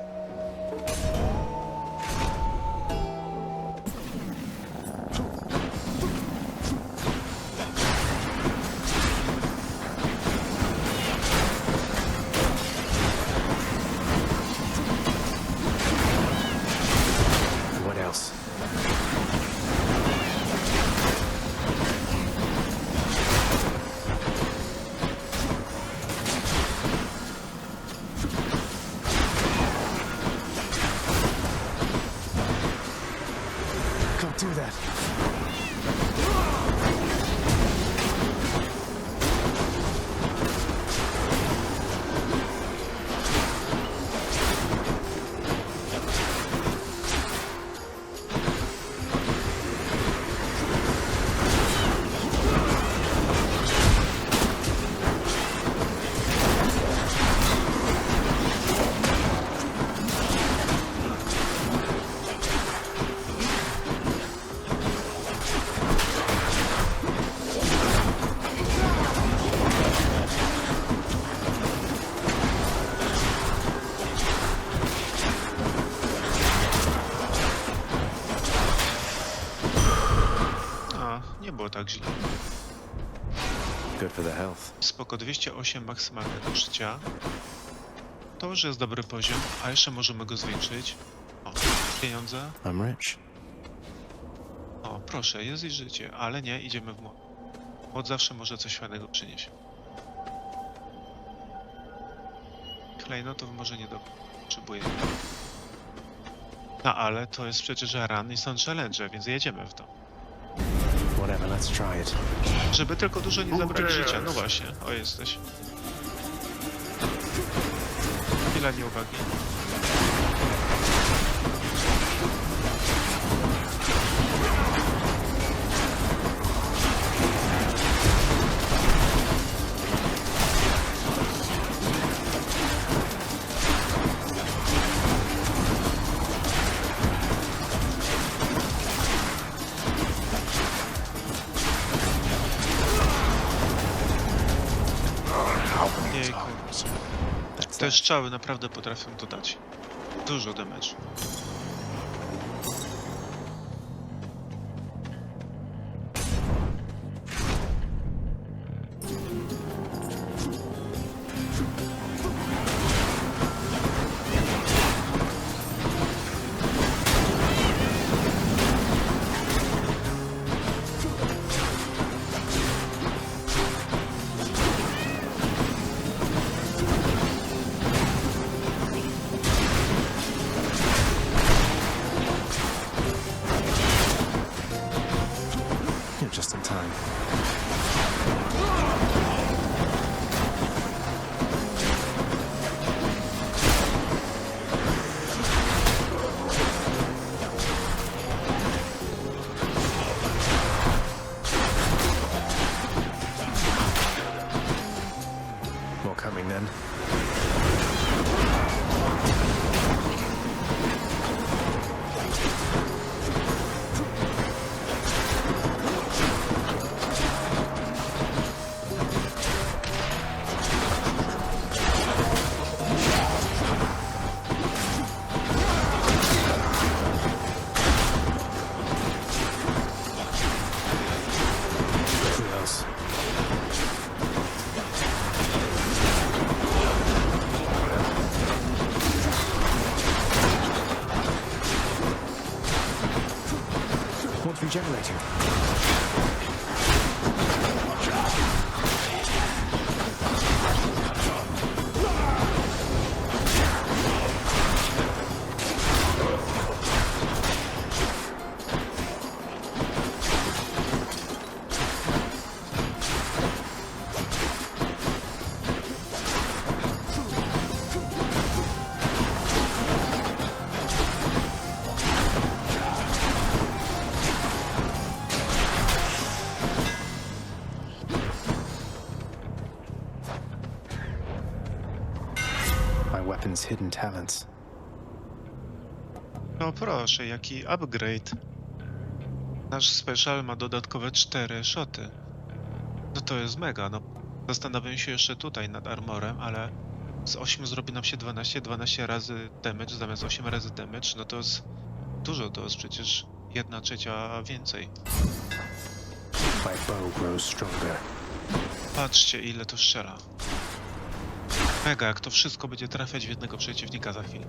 What else? Can't do that. A, nie było tak źle. Good for the health. Spoko, 208 maksymalne do życia. To już jest dobry poziom, a jeszcze możemy go zwiększyć. O, pieniądze. I'm rich. O, proszę, jest i życie, ale nie, idziemy w młot. Młot zawsze może coś fajnego przynieść. Klejnotów może nie potrzebuję. No ale to jest przecież run i są challenge, więc jedziemy w to. Whatever, let's try it. Żeby tylko dużo nie zabrać życia, no właśnie, o jesteś. Chwila nieuwagi. Jejku. Te strzały naprawdę potrafią to dać. Dużo damage. You're just in time. More coming then. Who else? What's regenerating? My weapon's hidden talents. No proszę, jaki upgrade. Nasz special ma dodatkowe 4 shoty. No to jest mega, no. Zastanawiam się jeszcze tutaj nad armorem, ale z 8 zrobi nam się 12, 12 razy damage zamiast 8 razy damage, no to jest dużo, to jest przecież 1/3 więcej. My bow grows stronger. Patrzcie, ile to strzela. Mega, jak to wszystko będzie trafiać w jednego przeciwnika za chwilę.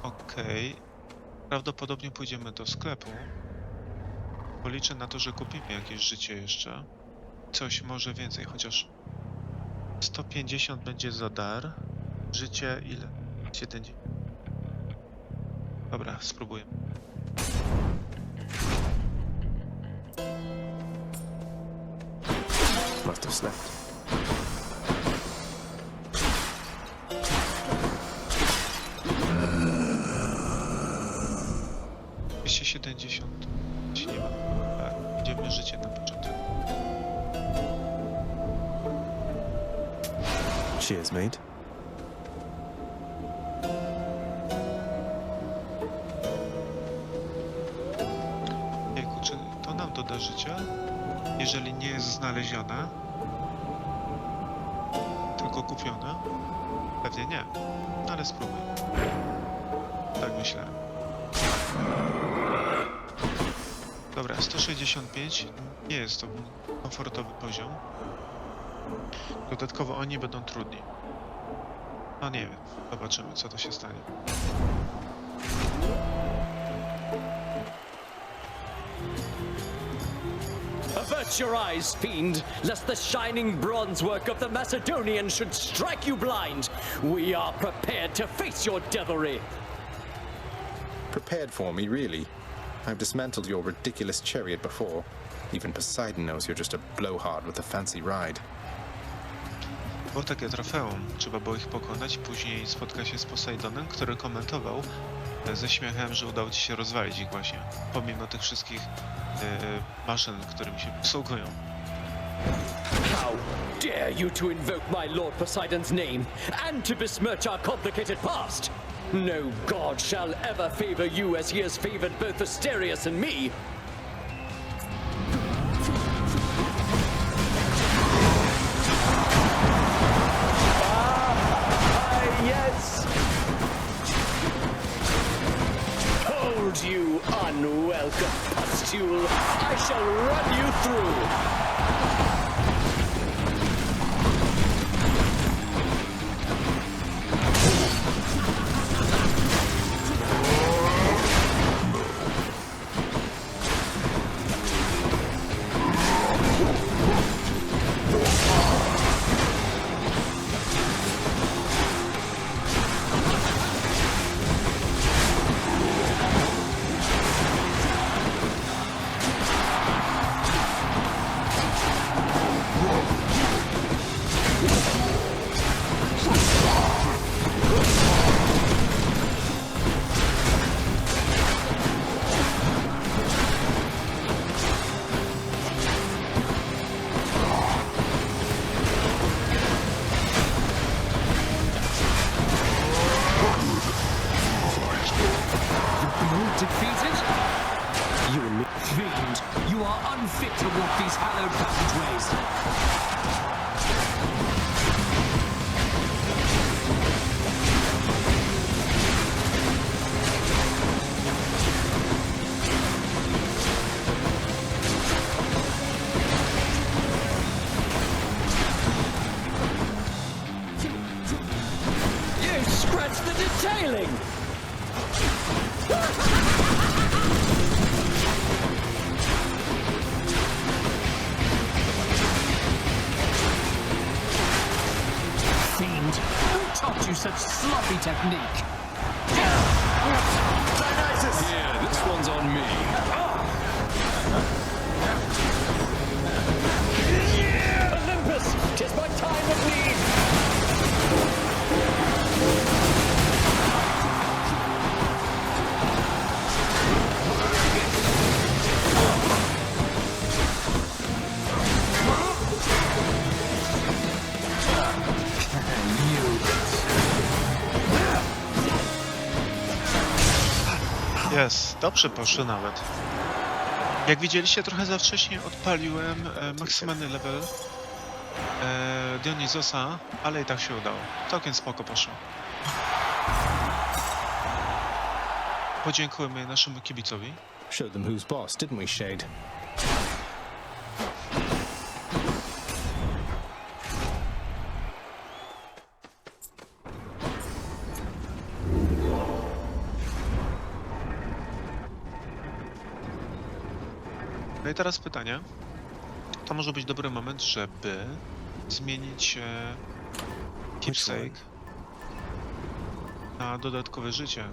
Okej. Prawdopodobnie pójdziemy do sklepu. Policzę na to, że kupimy jakieś życie jeszcze. Coś może więcej, chociaż 150 będzie za dar. Życie ile? 70. Dobra, spróbuję. Must have slept. Dwieście 70. Nie ma. Tak, idziemy życie na początek. Cheers, mate. Jejku, czy to nam doda życia? Jeżeli nie jest znalezione, tylko kupione? Pewnie nie. No ale spróbuj. Tak myślę. Dobra, 165. Nie jest to komfortowy poziom. Dodatkowo oni będą trudni. No nie wiem. Zobaczymy, co to się stanie. Avert your eyes, fiend, lest the shining bronze work of the Macedonian should strike you blind. We are prepared to face your devilry. Prepared for me, really? I've dismantled your ridiculous chariot before. Even Poseidon knows you're just a blowhard with a fancy ride. Było takie trofeum, trzeba było ich pokonać, później spotka się z Poseidonem, który komentował ze śmiechem, że udało ci się rozwalić ich właśnie, pomimo tych wszystkich maszyn, którymi się posługują. How dare you to invoke my lord Poseidon's name, and to besmirch our complicated past? No god shall ever favor you as he has favored both Asterius and me. Yes! Hold, you unwelcome pustule! I shall run you through! Defeated? You and me. Fiend, you are unfit to walk these hallowed passageways. You scratched the detailing! Fiend, who taught you such sloppy technique? Yeah, this one's on me. Olympus, 'tis my time of need! Jest, dobrze poszło nawet. Jak widzieliście, trochę za wcześnie odpaliłem maksymalny level Dionizosa, ale i tak się udało. Całkiem spoko poszło. Podziękujemy naszemu kibicowi. Showed them who's boss, didn't we, Shade? No i teraz pytanie. To może być dobry moment, żeby zmienić keepsake na dodatkowe życie.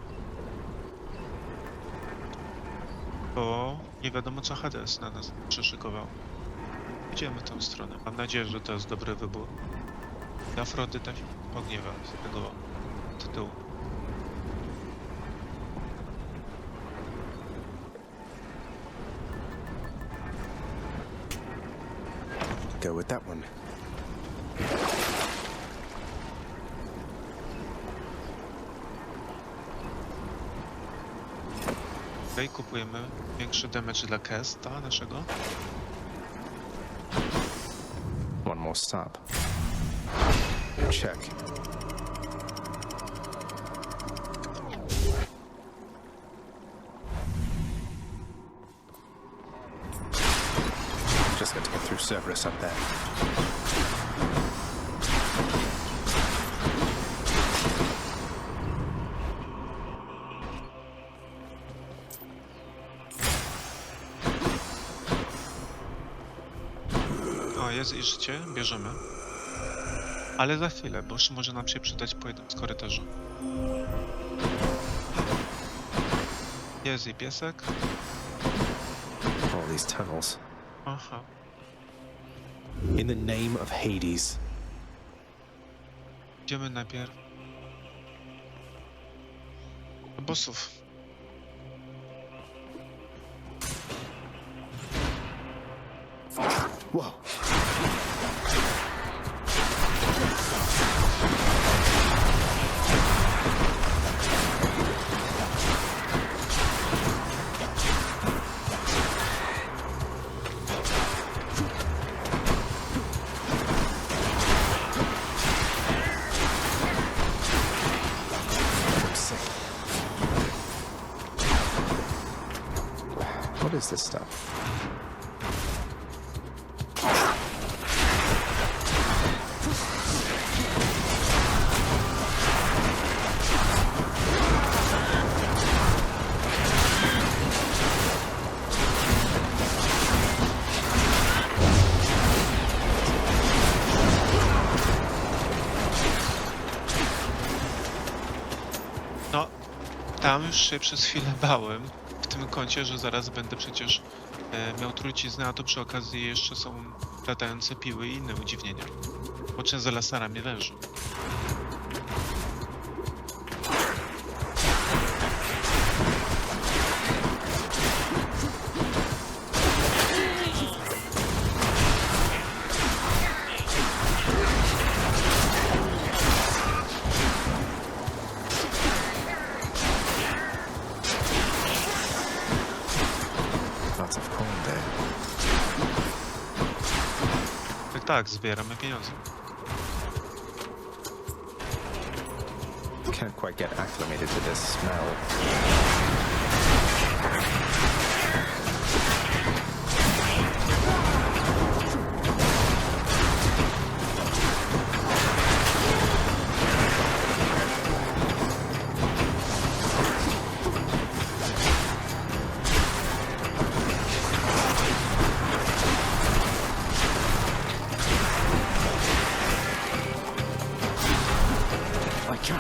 Bo nie wiadomo, co Hades na nas przyszykował. Idziemy w tą stronę. Mam nadzieję, że to jest dobry wybór. Afrodyta się pogniewa z tego tytułu. Go with that one. Tutaj kupujemy większy damage dla Kesta naszego. One more stop. Check. Just got to get through Cerberus up there. O, jest i życie, bierzemy. Ale za chwilę, bo jeszcze może nam się przydać po jednym z korytarzy. Jest i piesek. All these tunnels. Aha. In the name of Hades. Idziemy najpierw do bossów. Whoa. What is this stuff? No, tam już się przez chwilę bałem w tym kącie, że zaraz będę przecież miał truciznę, a to przy okazji jeszcze są latające piły i inne udziwnienia. Łącznie z laserami węży. Lots of coin there. Tak, zbieramy pieniądze. Can't quite get acclimated to this smell. I can't.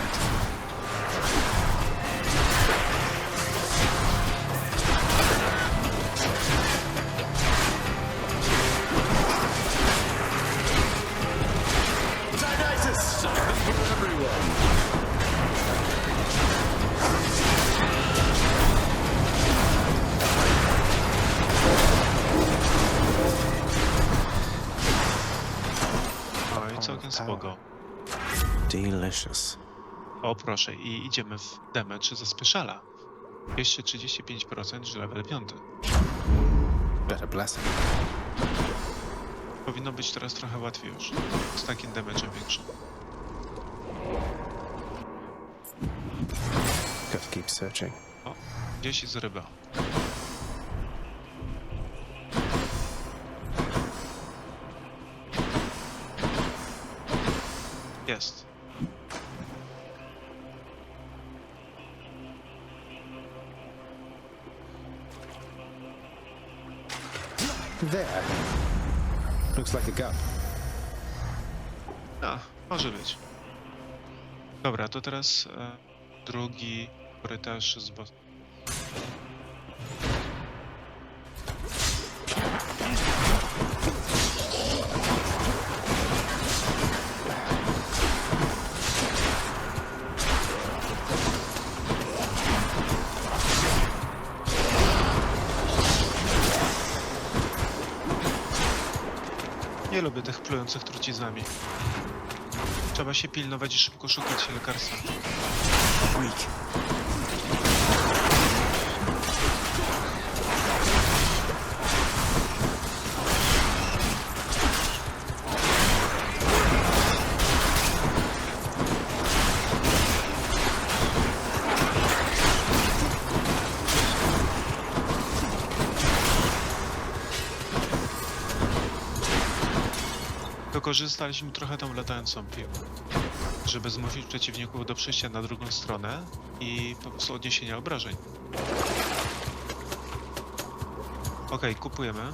No i całkiem spoko. Delicious. O proszę, i idziemy w damage ze speciala. 235%, że level 5. Better blessing. Powinno być teraz trochę łatwiej już. Z takim damage'em większym. Got to keep searching. O, gdzieś jest ryba. Jest. There. Looks like a gun. A, może być. Dobra, to teraz drugi korytarz z boss. Nie lubię tych plujących truciznami. Trzeba się pilnować i szybko szukać lekarstwa. Weak. Wykorzystaliśmy trochę tą latającą piłę, żeby zmusić przeciwników do przejścia na drugą stronę i po prostu odniesienia obrażeń. Okej, kupujemy.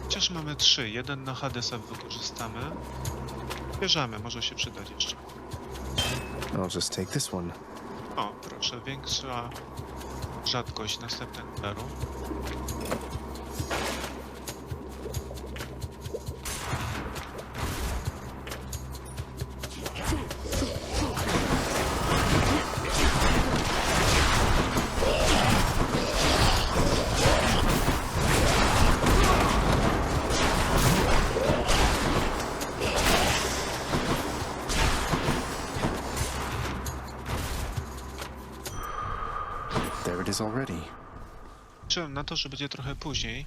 Chociaż mamy 3, jeden na Hadesa wykorzystamy. Bierzemy, może się przydać jeszcze. I'll just take this one. O, proszę, większa rzadkość następnego daru. There it is already. Liczyłem na to, że będzie trochę później.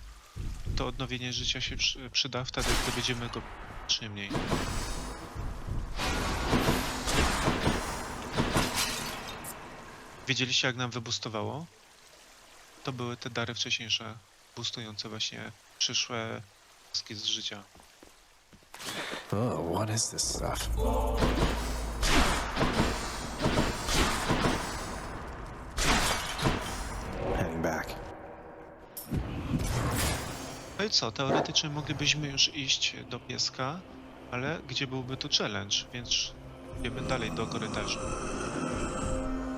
To odnowienie życia się przyda wtedy, gdy będziemy go znacznie mniej. Widzieliście, jak nam wybustowało? To były te dary wcześniejsze, boostujące właśnie przyszłe zyski z życia. Oh, what is this stuff? Heading back. No i co, teoretycznie moglibyśmy już iść do pieska, ale gdzie byłby tu challenge, więc idziemy dalej do korytarza.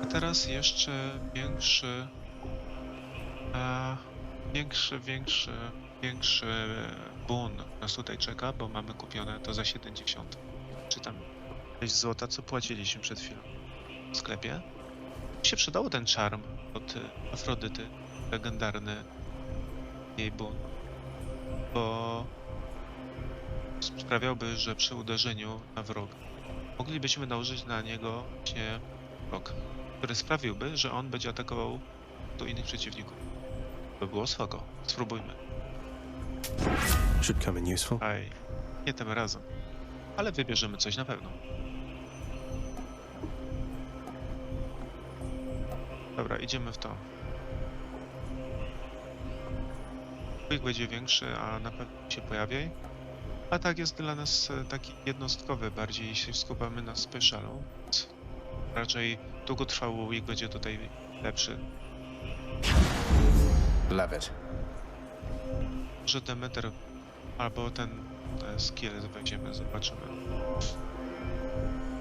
A teraz jeszcze większy bun nas tutaj czeka, bo mamy kupione to za 70. Czy tam ileś złota, co płaciliśmy przed chwilą w sklepie. Mi się przydało ten charm od Afrodyty, legendarny jej bun, bo sprawiałby, że przy uderzeniu na wroga moglibyśmy nałożyć na niego właśnie blok, który sprawiłby, że on będzie atakował do innych przeciwników. To by było spoko. Spróbujmy. Should come in useful. Aj, nie tym razem. Ale wybierzemy coś na pewno. Dobra, idziemy w to. Quick będzie większy, a na pewno się pojawi. A tak jest dla nas taki jednostkowy bardziej, jeśli skupiamy na specialu. Raczej długotrwały week będzie tutaj lepszy. Love it. Że Demeter albo ten skill weźmiemy, zobaczymy.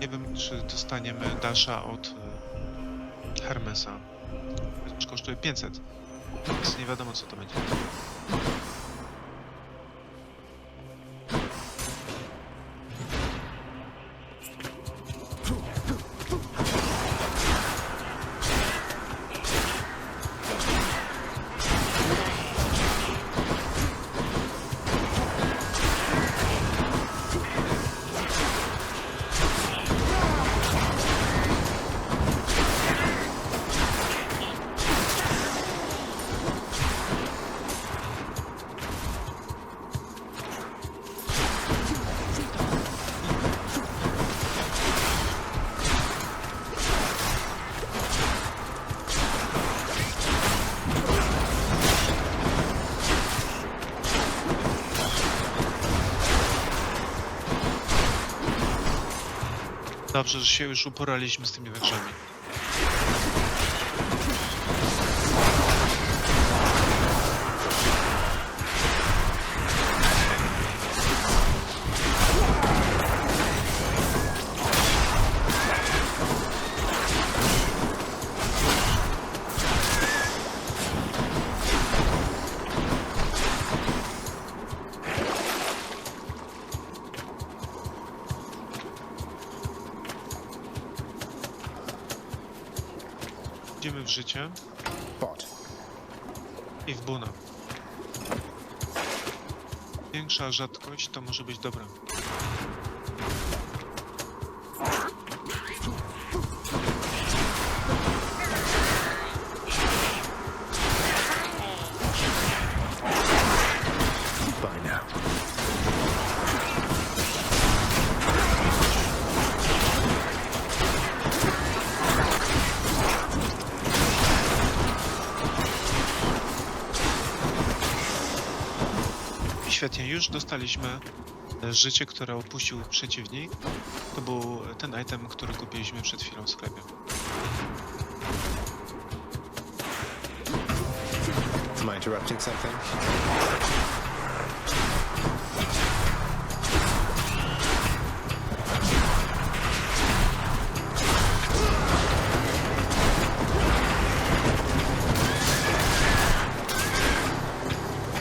Nie wiem, czy dostaniemy dasha od Hermesa. Chociaż kosztuje 500. Więc nie wiadomo, co to będzie. Dobrze, że się już uporaliśmy z tymi wężami. Idziemy w życie Bot. i w buna. Większa rzadkość to może być dobre. By now. I świetnie, już dostaliśmy życie, które opuścił przeciwnik. To był ten item, który kupiliśmy przed chwilą w sklepie. Am I interrupting something?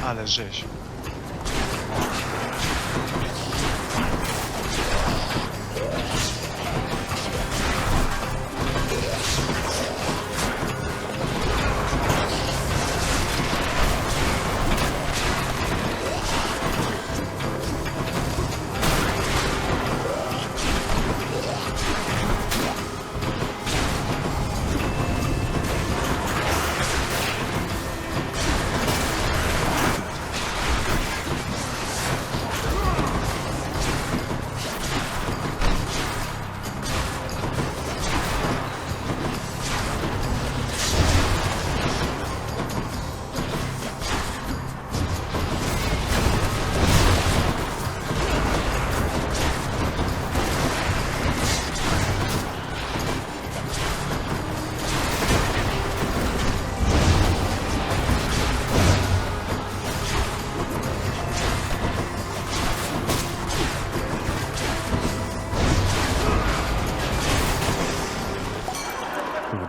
Ale rzeź.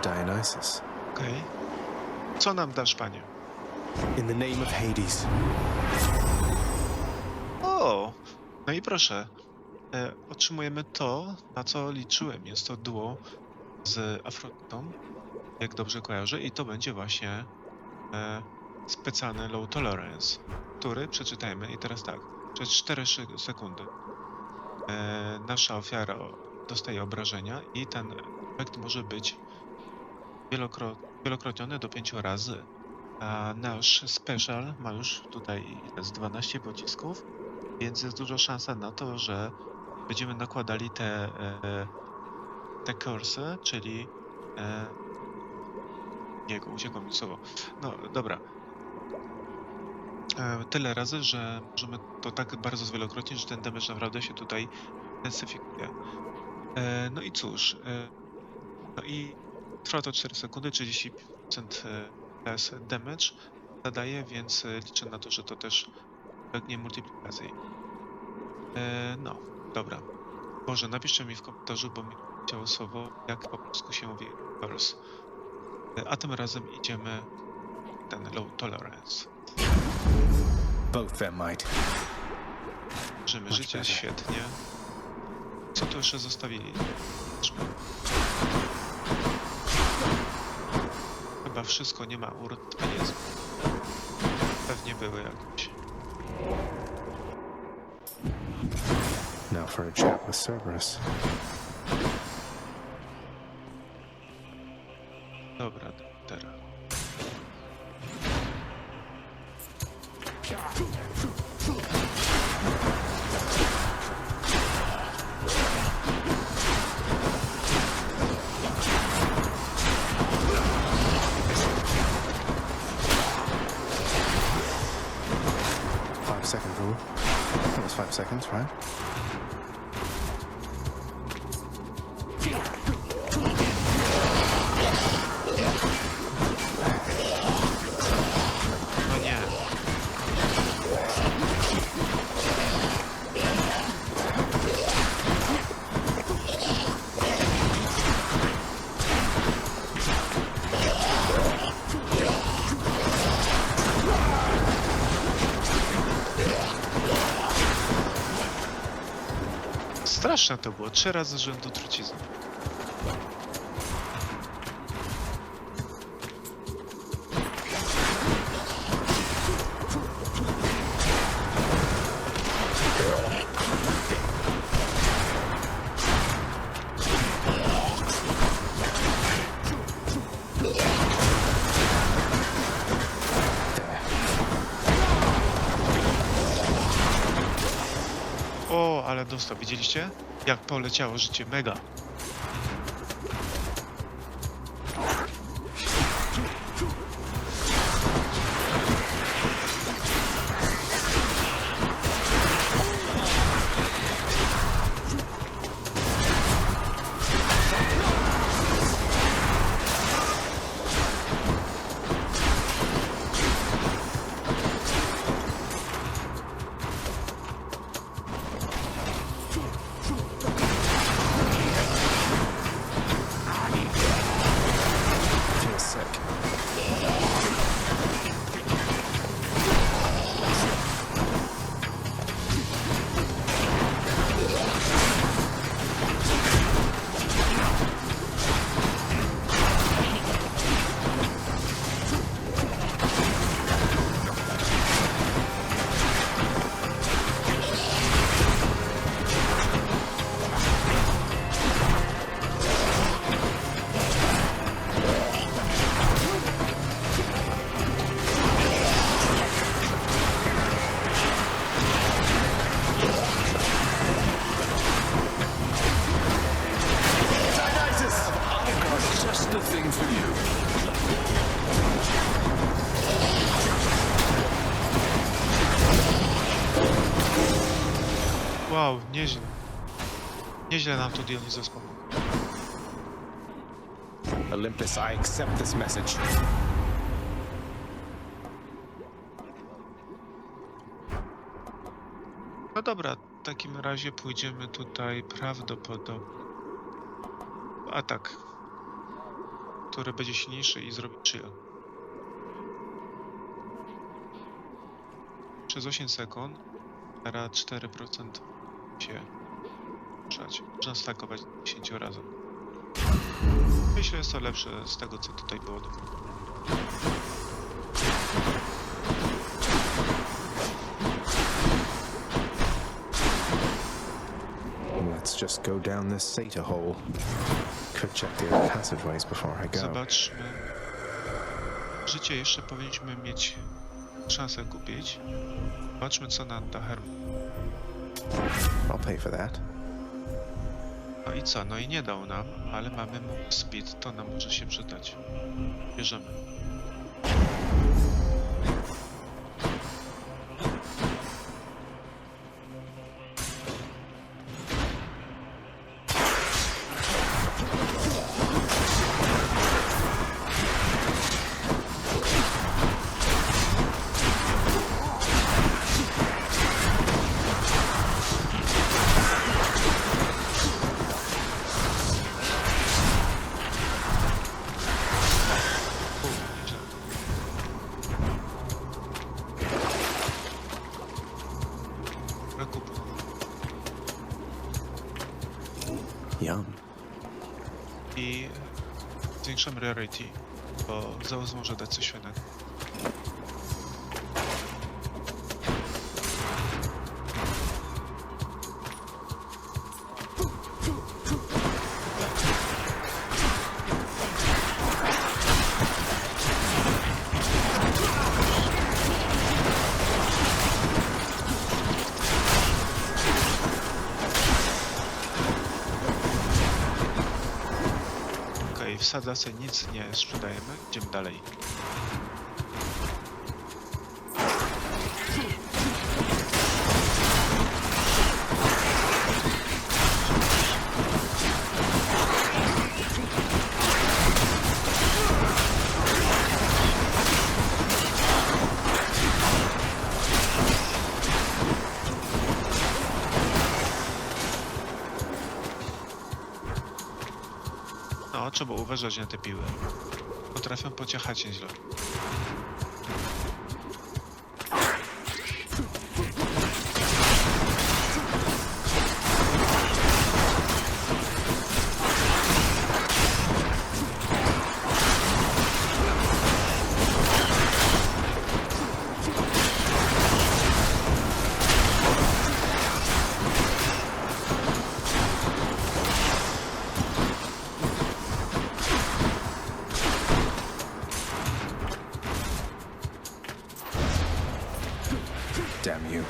Dionysus. Okej. Co nam dasz, panie? In the name of Hades. O! No i proszę. Otrzymujemy to, na co liczyłem. Jest to duo z Afrodytą, jak dobrze kojarzę, i to będzie właśnie specjalny Low Tolerance, który przeczytajmy i teraz tak. Przez 4 sekundy nasza ofiara dostaje obrażenia i ten efekt może być wielokrotniony do 5 razy. A nasz special ma już tutaj jest 12 pocisków, więc jest duża szansa na to, że będziemy nakładali te kursy, czyli jego, uciekło mi słowo. No dobra. Tyle razy, że możemy to tak bardzo zwielokrotnić, że ten damage naprawdę się tutaj intensyfikuje. No i cóż, no i trwa to 4 sekundy, 30% less damage zadaje, więc liczę na to, że to też ulegnie multiplikacji. No, dobra. Boże, napiszcie mi w komentarzu, bo mi chciało słowo, jak po polsku się mówi curse. A tym razem idziemy ten low tolerance. Both them might. Żymy życie, świetnie. Co tu jeszcze zostawili? Chyba wszystko, nie ma urt, a nie. Pewnie były jakieś. Now for a chat with Cerberus. Dobra, teraz. Second rule. That was 5 seconds, right? Straszne to było, 3 razy z rzędu trucizny. O, ale dostał, widzieliście? Jak poleciało życie, mega. Feels sick. Just the thing for you. Wow, nieźle. Nieźle nam tu Dionysos pomógł. Olympus, I accept this message. No dobra, w takim razie pójdziemy tutaj prawdopodobnie w atak, który będzie silniejszy i zrobi chill. Przez 8 sekund teraz 4% się ruszać. Można stakować 10 razy. Myślę, że jest to lepsze z tego, co tutaj było. Let's just go down this Sata hole. Could check the other passageways before I go. Zobaczmy. Życie jeszcze powinniśmy mieć szansę kupić. Zobaczmy, co nam da Herman. I'll pay for that. No i co? No i nie dał nam, ale mamy mu speed, to nam może się przydać. Bierzemy. Yum. I zwiększamy rarity, bo Zeus może dać coś innego. W Sadlasy nic nie sprzedajemy, idziemy dalej. No, trzeba uważać na te piły. Potrafią pociechać nieźle. Damn you.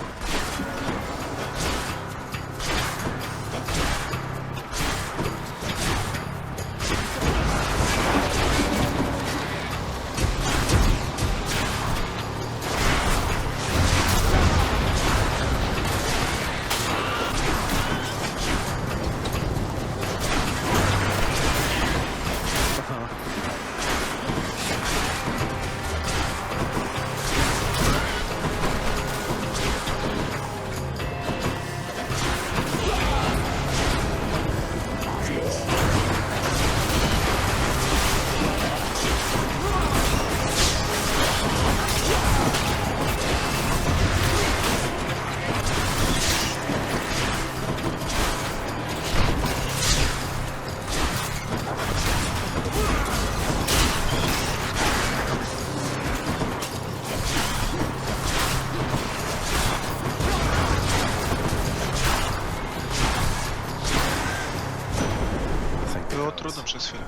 Było trudno przez chwilę.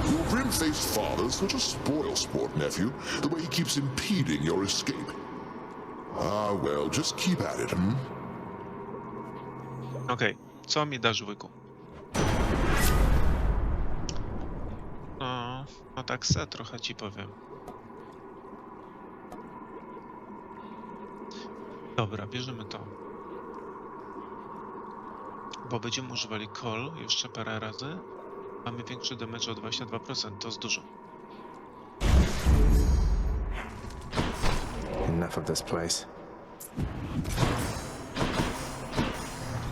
Your rim-faced father's such a spoil-sport, nephew, the way he keeps impeding your escape. Ah, well, just keep at it, hmm? Okej, co mi dasz, łyku? No tak se trochę ci powiem. Dobra, bierzemy to. Bo będziemy używali call jeszcze parę razy. Mamy większy damage o 22%, to jest dużo. Enough of this place.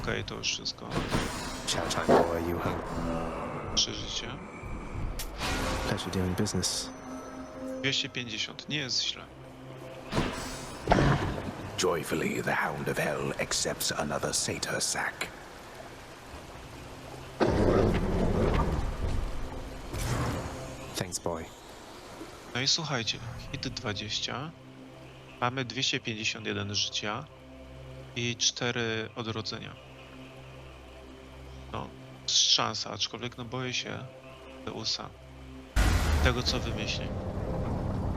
Okej, to już wszystko. Chow time, boy, you hung. Przeżycie. Pleasure doing business. 250, nie jest źle. Joyfully, the Hound of Hell accepts another satyr sack. Thanks, boy. No i słuchajcie, hit 20. Mamy 251 życia i 4 odrodzenia. No, szansa, aczkolwiek no boję się Deusa. Tego co wymyśli.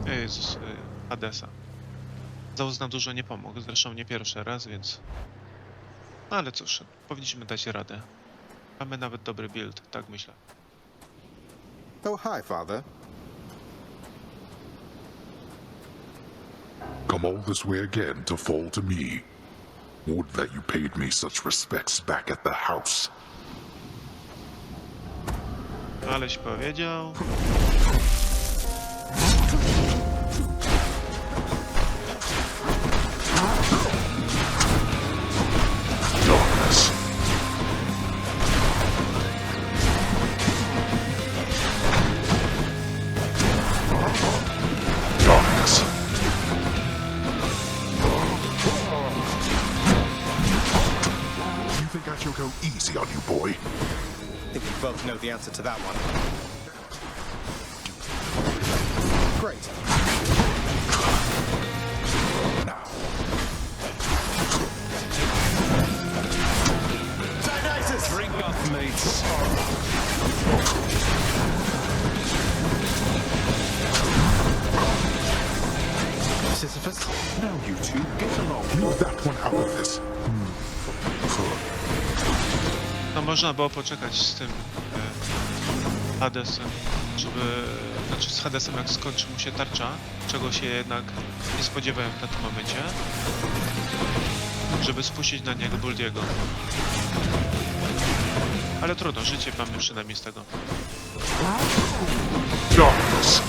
Jezus, Hadesa. Zeus nam dużo nie pomógł, zresztą nie pierwszy raz, więc... No ale cóż, powinniśmy dać radę. Mamy nawet dobry build, tak myślę. Oh, hi, father. Come all this way again to fall to me. Would that you paid me such respects back at the house. Aleś powiedział... Darkness. Darkness. You think I shall go easy on you, boy? I think we both know the answer to that one. Great. Now. Dionysus! Drink up, mates. Sisyphus? Now you two, get along. Leave that one out of this. No można było poczekać z tym Hadesem, żeby... Znaczy z Hadesem jak skończy mu się tarcza, czego się jednak nie spodziewałem w tym momencie, żeby spuścić na niego Buldiego. Ale trudno, życie mamy przynajmniej z tego. Darkness.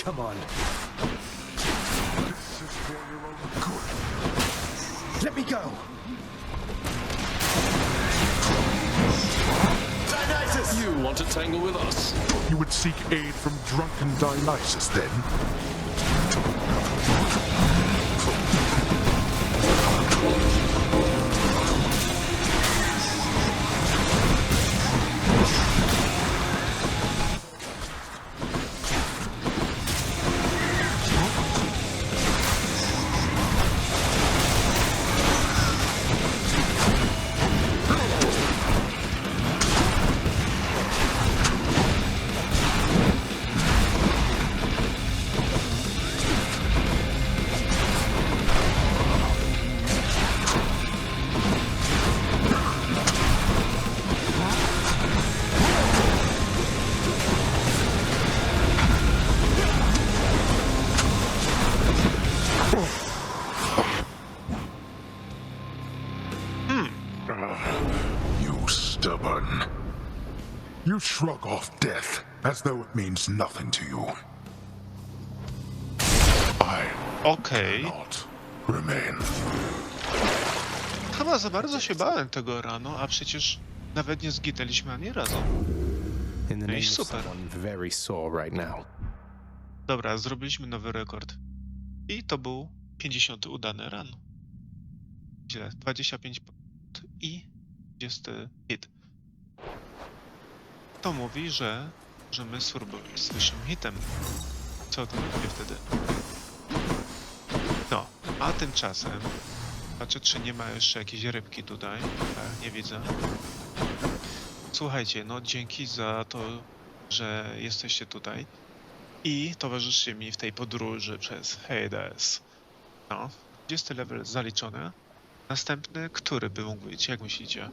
Come on. This is for your own good. Let me go! Dionysus! You want to tangle with us? You would seek aid from drunken Dionysus, then? You stubborn. You shrug off death as though it means nothing to you. I Okej. not remain. Chyba za bardzo się bałem tego rano, a przecież nawet nie zginęliśmy ani razu. In the No i name of super. someone very sore right now. Dobra, zrobiliśmy nowy rekord. I to był 50. udany run. Źle, 25 i 20 hit. To mówi, że możemy spróbować z wyższym hitem. Co to będzie wtedy? No, a tymczasem patrzę, czy nie ma jeszcze jakiejś rybki tutaj. Nie widzę. Słuchajcie, no dzięki za to, że jesteście tutaj i towarzyszycie mi w tej podróży przez Hades. No, 20 level zaliczony. Następny, który by mógł być? Jak myślicie?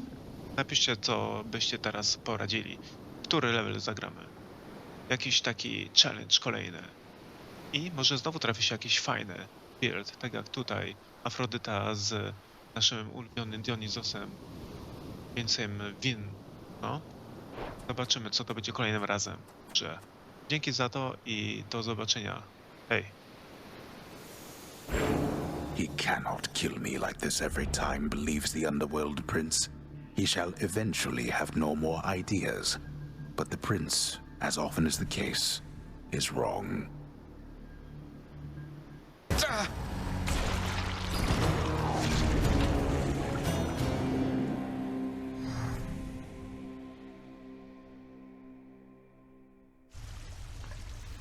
Napiszcie, co byście teraz poradzili. Który level zagramy? Jakiś taki challenge kolejny. I może znowu trafi się jakiś fajny build, tak jak tutaj Afrodyta z naszym ulubionym Dionizosem. Więcej win. No. Zobaczymy, co to będzie kolejnym razem. Że dzięki za to i do zobaczenia. Hej. He cannot kill me like this every time, believes the Underworld Prince. He shall eventually have no more ideas. But the Prince, as often is the case, is wrong.